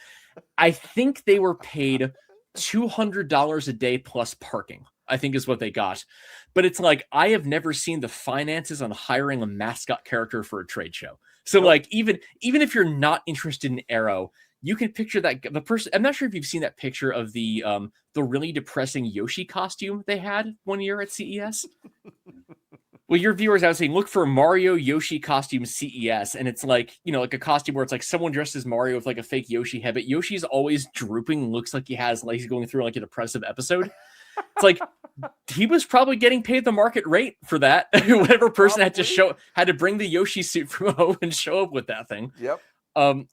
I think they were paid $200 a day plus parking, I think is what they got. But it's like, I have never seen the finances on hiring a mascot character for a trade show. So like, even if you're not interested in Arrow, you can picture that the person. I'm not sure if you've seen that picture of the really depressing Yoshi costume they had one year at CES. Well, your viewers, I would say, look for Mario Yoshi costume CES, and it's like, like a costume where it's like someone dressed as Mario with like a fake Yoshi head, but Yoshi's always drooping, looks like he's going through like a depressive episode. It's like he was probably getting paid the market rate for that. Whatever person had to bring the Yoshi suit from home and show up with that thing. Yep.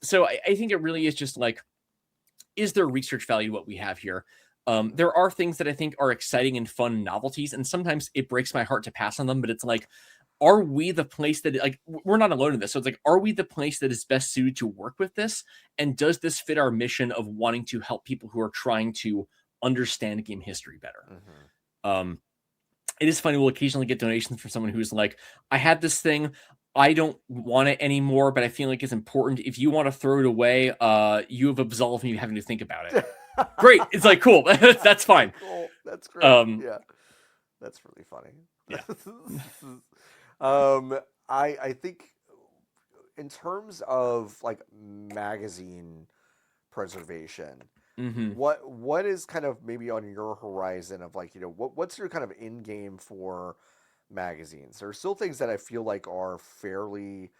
So I think it really is just like, is there research value what we have here? There are things that I think are exciting and fun novelties, and sometimes it breaks my heart to pass on them, but it's like, are we the place that, like, we're not alone in this. So it's like, are we the place that is best suited to work with this? And does this fit our mission of wanting to help people who are trying to understand game history better? Mm-hmm. It is funny, we'll occasionally get donations from someone who's like, I had this thing, I don't want it anymore, but I feel like it's important. If you want to throw it away, you have absolved me of having to think about it. Great. It's like, cool. That's fine. Cool. That's great. Yeah. That's really funny. Yeah. I think in terms of like magazine preservation, Mm-hmm. what is kind of maybe on your horizon of like, what's your kind of end game for magazines? There are still things that I feel like are fairly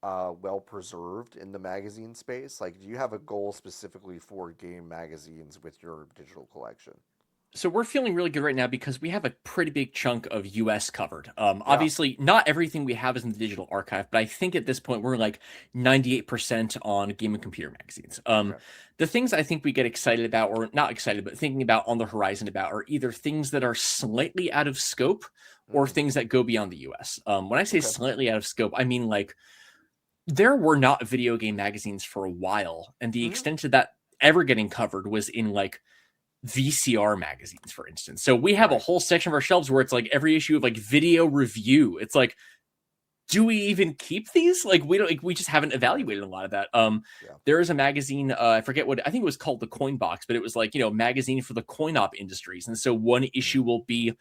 well preserved in the magazine space. Like, do you have a goal specifically for game magazines with your digital collection? So we're feeling really good right now because we have a pretty big chunk of US covered. Yeah. Obviously, not everything we have is in the digital archive, but I think at this point we're like 98% on game and computer magazines. Okay. The things I think we get excited about, or not excited, but thinking about on the horizon about, are either things that are slightly out of scope or Mm. things that go beyond the US. When I say Okay. slightly out of scope, I mean like there were not video game magazines for a while, and the Mhm. extent of that ever getting covered was in like VCR magazines, for instance. So we have a Right. whole section of our shelves where it's like every issue of like video review. It's like, do we even keep these? Like, we don't, like, we just haven't evaluated a lot of that. Yeah. There is a magazine, I forget what, I think it was called the Coin Box, but it was like, magazine for the coin op industries. And so one issue will be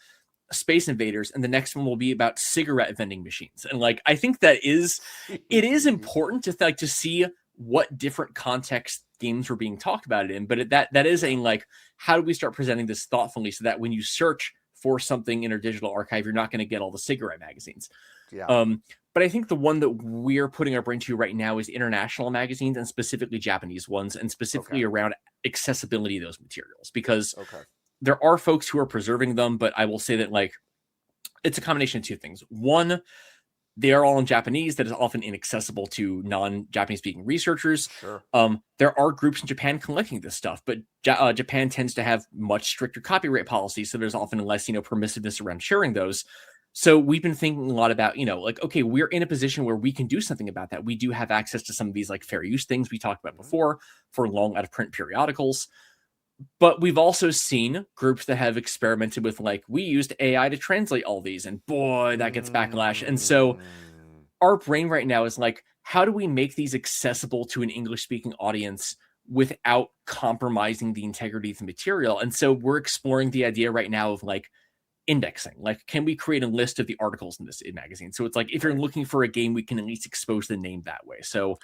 Space Invaders, and the next one will be about cigarette vending machines. And like, I think it is important to see what different context games were being talked about it in. But that is a like, how do we start presenting this thoughtfully so that when you search for something in our digital archive, you're not going to get all the cigarette magazines. Yeah. But I think the one that we're putting our brain to right now is international magazines, and specifically Japanese ones, and specifically around accessibility of those materials, because there are folks who are preserving them, but I will say that like it's a combination of two things. One, they are all in Japanese that is often inaccessible to non-Japanese speaking researchers. Sure. There are groups in Japan collecting this stuff, but Japan tends to have much stricter copyright policies, so there's often less, permissiveness around sharing those. So we've been thinking a lot about, like, okay, we're in a position where we can do something about that. We do have access to some of these like fair use things we talked about before for long out of print periodicals. But we've also seen groups that have experimented with, like, we used AI to translate all these, and boy, that gets backlash. And so our brain right now is like, how do we make these accessible to an English-speaking audience without compromising the integrity of the material? And so we're exploring the idea right now of like indexing. Like, can we create a list of the articles in this magazine? So it's like, if you're looking for a game, we can at least expose the name that way. So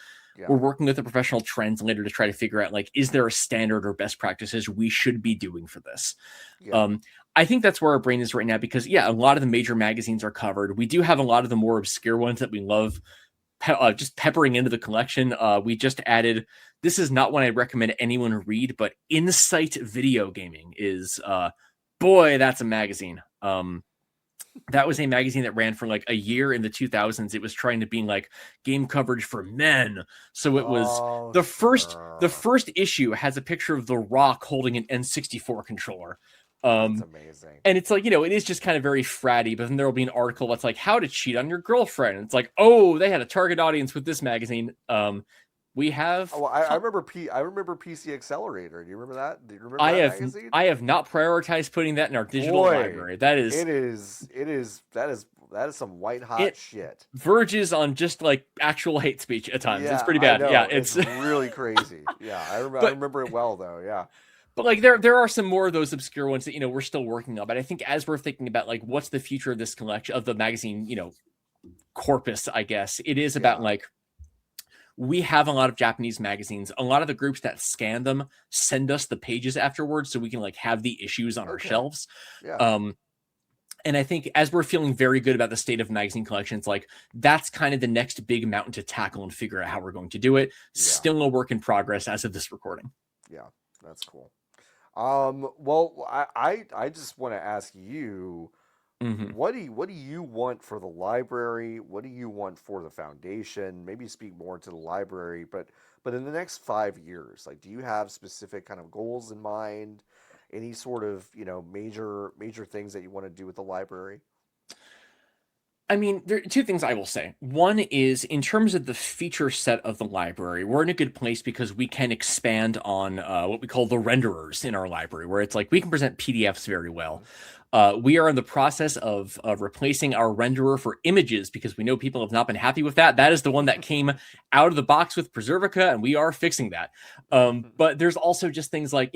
we're working with a professional translator to try to figure out, like, is there a standard or best practices we should be doing for this? I think that's where our brain is right now, because a lot of the major magazines are covered. We do have a lot of the more obscure ones that we love just peppering into the collection. We just added, this is not one I recommend anyone read, but Insight Video Gaming is boy, that's a magazine. That was a magazine that ran for like a year in the 2000s. It was trying to be like game coverage for men. So it was the first issue has a picture of The Rock holding an N64 controller. That's amazing. And it's like, it is just kind of very fratty, but then there will be an article that's like how to cheat on your girlfriend. And it's like, oh, they had a target audience with this magazine. We have. Oh, I remember PC Accelerator. Do you remember that? Do you remember that magazine? I have not prioritized putting that in our digital library. That is some white hot shit. Verges on just like actual hate speech at times. It's pretty bad. It's really crazy. I remember it well though. Yeah. But like there are some more of those obscure ones that we're still working on. But I think as we're thinking about like what's the future of this collection of the magazine, corpus, I guess it is about like. We have a lot of Japanese magazines. A lot of the groups that scan them send us the pages afterwards so we can like have the issues on our shelves. And I think as we're feeling very good about the state of magazine collections, like that's kind of the next big mountain to tackle and figure out how we're going to do it. Still a work in progress as of this recording. Yeah, that's cool. Well, I just want to ask you, what do you want for the library? What do you want for the foundation? Maybe speak more to the library, but in the next 5 years, like, do you have specific kind of goals in mind? Any sort of major things that you want to do with the library? I mean, there are two things I will say. One is, in terms of the feature set of the library, we're in a good place because we can expand on what we call the renderers in our library, where it's like we can present PDFs very well. We are in the process of replacing our renderer for images because we know people have not been happy with that. That is the one that came out of the box with Preservica, and we are fixing that. But there's also just things like,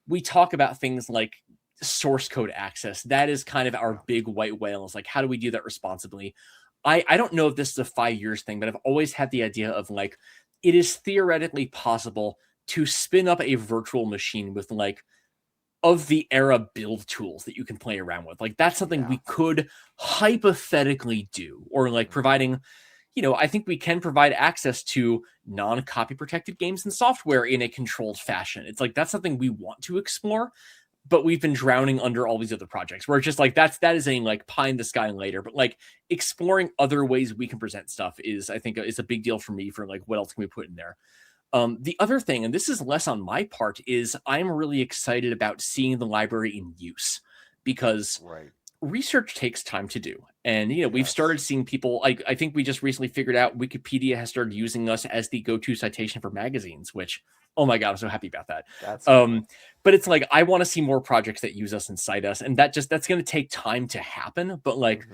we talk about things like source code access. That is kind of our big white whale. It's like, how do we do that responsibly? I don't know if this is a 5 years thing, but I've always had the idea of like, it is theoretically possible to spin up a virtual machine with like of the era build tools that you can play around with. Like that's something we could hypothetically do, or like providing, I think we can provide access to non-copy protected games and software in a controlled fashion. It's like, that's something we want to explore, but we've been drowning under all these other projects where it's just like, that is a like pie in the sky later, but like exploring other ways we can present stuff is, I think, is a big deal for me for like, what else can we put in there? The other thing, and this is less on my part, is I'm really excited about seeing the library in use, because research takes time to do. And, we've started seeing people, like, I think we just recently figured out Wikipedia has started using us as the go-to citation for magazines, which, oh my God, I'm so happy about that. That's cool. But it's like, I want to see more projects that use us and cite us. And that's going to take time to happen. But like,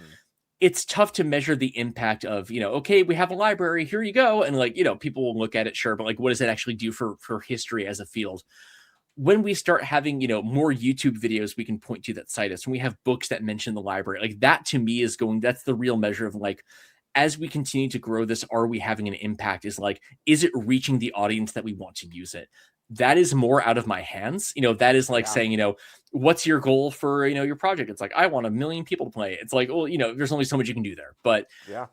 it's tough to measure the impact of, okay, we have a library, here you go. And like, people will look at it, sure, but like, what does it actually do for history as a field? When we start having, more YouTube videos we can point to that cite us, and we have books that mention the library, like that to me that's the real measure of like, as we continue to grow this, are we having an impact? Is it reaching the audience that we want to use it? That is more out of my hands. That is like saying, what's your goal for, your project? It's like, I want 1 million people to play it. It's like, well, there's only so much you can do there. But yeah,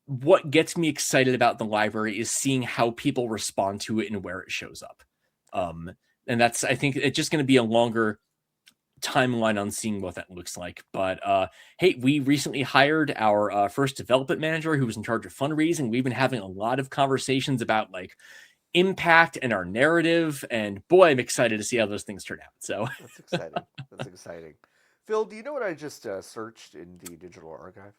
what gets me excited about the library is seeing how people respond to it and where it shows up. And that's, I think it's just going to be a longer timeline on seeing what that looks like. But hey, we recently hired our first development manager who was in charge of fundraising. We've been having a lot of conversations about like impact and our narrative, and boy, I'm excited to see how those things turn out. So that's exciting. That's exciting. Phil, do you know what I just searched in the digital archive?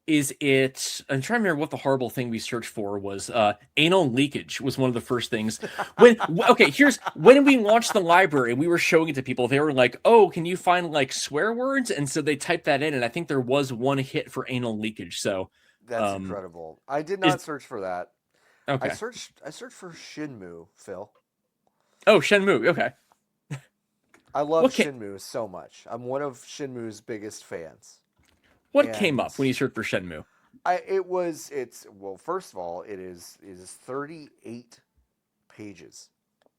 Is it, I'm trying to remember what the horrible thing we searched for was. Anal leakage was one of the first things. When we launched the library and we were showing it to people, they were like, oh, can you find like swear words? And so they typed that in, and I think there was one hit for anal leakage. So that's incredible. I did not search for that. Okay. I searched for Shenmue, Phil. Oh, Shenmue. Okay. I love Shenmue so much. I'm one of Shenmue's biggest fans. What came up when you searched for Shenmue? First of all, it is 38 pages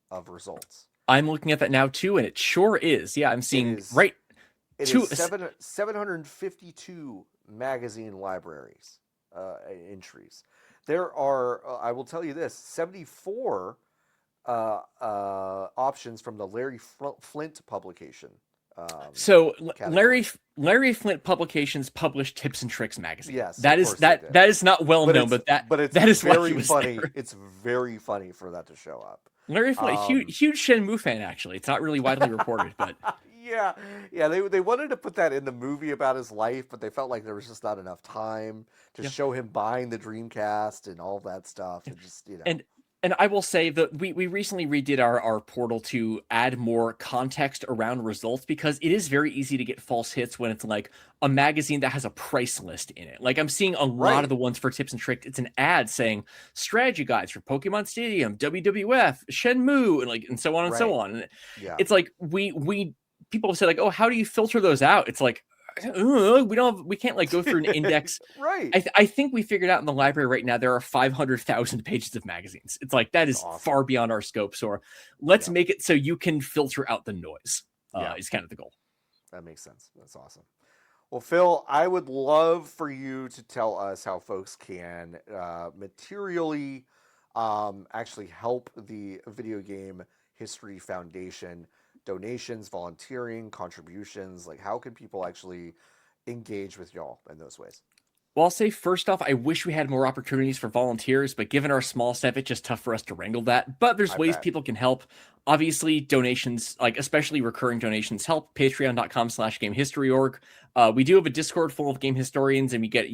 of results. I'm looking at that now too, and it sure is. Yeah, I'm seeing It is 752 magazine libraries entries. There are, I will tell you this, 74 options from the Larry Flint publication. So Larry Flint Publications published Tips and Tricks magazine. Yes, that is not well known, but that is very funny. There. It's very funny for that to show up. Larry Flint, huge Shenmue fan. Actually, it's not really widely reported, but yeah. They wanted to put that in the movie about his life, but they felt like there was just not enough time to show him buying the Dreamcast and all that stuff. And just And I will say that we recently redid our portal to add more context around results, because it is very easy to get false hits when it's like a magazine that has a price list in it. Like I'm seeing a lot of the ones for Tips and Tricks. It's an ad saying strategy guides for Pokemon Stadium, WWF, Shenmue, and so on and so on. And it's like we people have said like, oh, how do you filter those out? It's like, we can't like go through an index. Right. I think we figured out in the library right now there are 500,000 pages of magazines. It's like that is awesome. Far beyond our scope. So let's make it so you can filter out the noise. Is kind of the goal. That makes sense. That's awesome. Well, Phil, I would love for you to tell us how folks can materially actually help the Video Game History Foundation. Donations, volunteering, contributions, like how can people actually engage with y'all in those ways? Well, I'll say first off, I wish we had more opportunities for volunteers, but given our small staff, it's just tough for us to wrangle that. But there's ways people can help. Obviously, donations, like especially recurring donations, help. Patreon.com/gamehistoryorg. We do have a Discord full of game historians, and we get,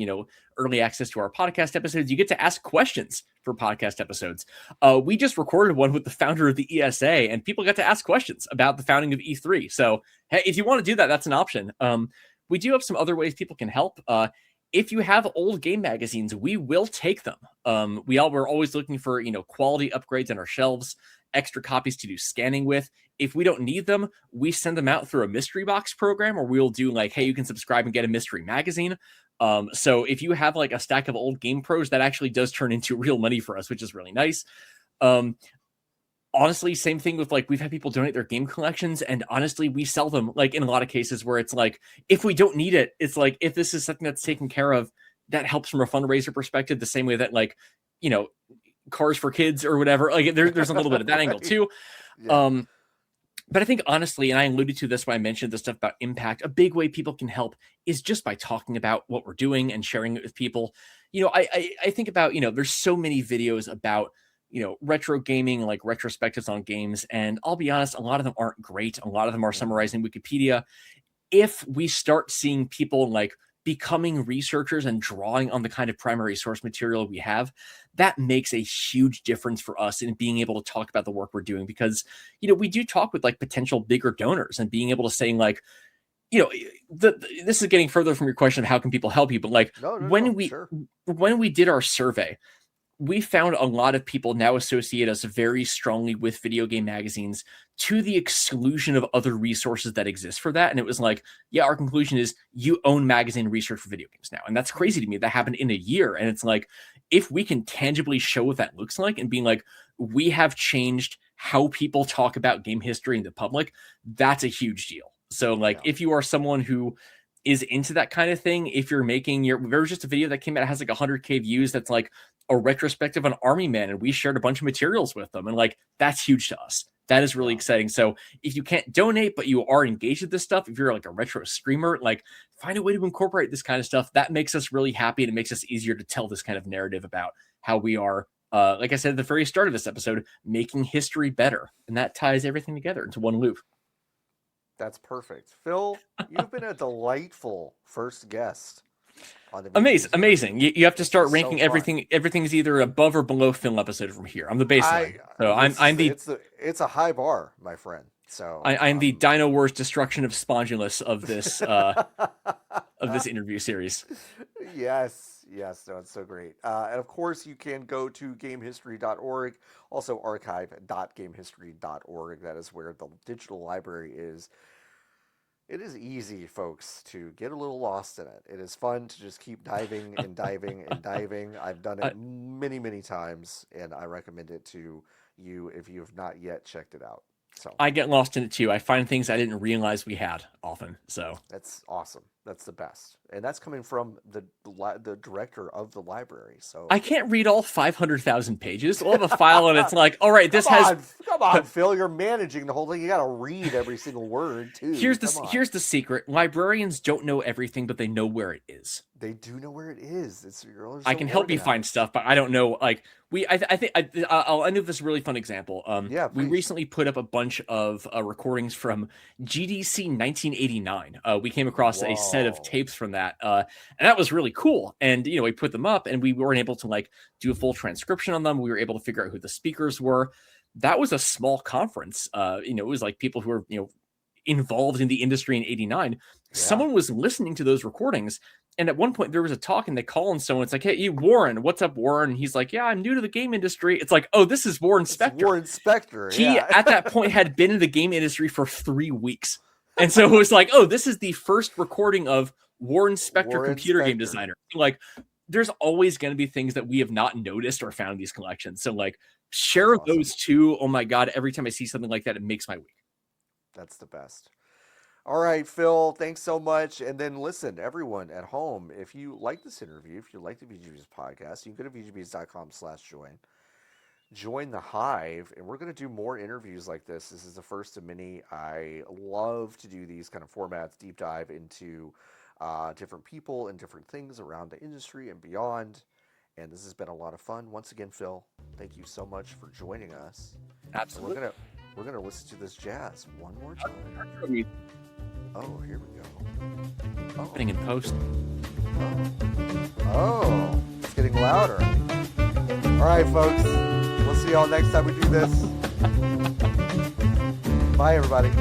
early access to our podcast episodes. You get to ask questions for podcast episodes. We just recorded one with the founder of the ESA, and people got to ask questions about the founding of E3. So, hey, if you want to do that, that's an option. We do have some other ways people can help. If you have old game magazines, we will take them. We're always looking for, quality upgrades on our shelves, extra copies to do scanning with. If we don't need them, we send them out through a mystery box program, or we'll do like, hey, you can subscribe and get a mystery magazine. So if you have like a stack of old Game Pros, that actually does turn into real money for us, which is really nice. Honestly, same thing with like, we've had people donate their game collections, and honestly, we sell them like in a lot of cases where it's like, if we don't need it, it's like, if this is something that's taken care of, that helps from a fundraiser perspective, the same way that like, cars for kids or whatever, like there's a little bit of that angle too. But I think honestly, and I alluded to this when I mentioned the stuff about impact, a big way people can help is just by talking about what we're doing and sharing it with people. I think about, there's so many videos about, retro gaming, like retrospectives on games. And I'll be honest, a lot of them aren't great. A lot of them are summarizing Wikipedia. If we start seeing people like becoming researchers and drawing on the kind of primary source material we have, that makes a huge difference for us in being able to talk about the work we're doing. Because, we do talk with like potential bigger donors, and being able to say like, you know, this is getting further from your question of how can people help you, but like No, sure. when we did our survey, we found a lot of people now associate us very strongly with video game magazines to the exclusion of other resources that exist for that. And it was like, yeah, our conclusion is you own magazine research for video games now. And that's crazy to me. That happened in a year. And it's like, if we can tangibly show what that looks like and being like, we have changed how people talk about game history in the public, that's a huge deal. So like, if you are someone who is into that kind of thing, if you're making there was just a video that came out that has like 100K views that's like a retrospective on Army Men, and we shared a bunch of materials with them, and like that's huge to us. That is really exciting. So if you can't donate but you are engaged with this stuff, if you're like a retro streamer, like find a way to incorporate this kind of stuff. That makes us really happy, and it makes us easier to tell this kind of narrative about how we are, like I said at the very start of this episode, making history better, and that ties everything together into one loop. That's perfect. Phil, you've been a delightful first guest on the Amazing. You have to start ranking everything. Everything's either above or below Phil episode from here. I'm the baseline. It's a high bar, my friend. So I'm the Dino Wars destruction of Spongulus of this of this interview series. Yes, no, it's so great. And of course, you can go to gamehistory.org, also archive.gamehistory.org. That is where the digital library is. It is easy, folks, to get a little lost in it. It is fun to just keep diving and diving and diving. I've done it many, many times, and I recommend it to you if you have not yet checked it out. So I get lost in it too. I find things I didn't realize we had often. So that's awesome. That's the best, and that's coming from the director of the library. So I can't read all 500,000 pages. We'll have a file, and it's like, all right, come on, Phil, you're managing the whole thing. You got to read every single word too. Here's the secret: librarians don't know everything, but they know where it is. They do know where it is. I can help you find stuff, but I don't know. Like I'll end with this really fun example. We recently put up a bunch of recordings from GDC 1989. We came across a set of tapes from that, and that was really cool. And we put them up, and we weren't able to like do a full transcription on them. We were able to figure out who the speakers were. That was a small conference. It was like people who were involved in the industry in '89. Yeah. Someone was listening to those recordings. And at one point there was a talk and they call on someone. It's like, hey, Warren, what's up, Warren? And he's like, yeah, I'm new to the game industry. It's like, oh, this is Warren Spector. Warren Spector. He at that point had been in the game industry for 3 weeks. And so it was like, oh, this is the first recording of Warren Spector, computer game designer. Like, there's always going to be things that we have not noticed or found in these collections. So like, share those too. Oh my God. Every time I see something like that, it makes my week. That's the best. All right, Phil, thanks so much. And then listen, everyone at home, if you like this interview, if you like the VGBees podcast, you can go to VGBees.com/join. Join the Hive, and we're going to do more interviews like this. This is the first of many. I love to do these kind of formats, deep dive into different people and different things around the industry and beyond. And this has been a lot of fun. Once again, Phil, thank you so much for joining us. Absolutely. We're gonna listen to this jazz one more time. Oh, here we go. Happening in post. Oh, it's getting louder. All right, folks. We'll see y'all next time we do this. Bye, everybody.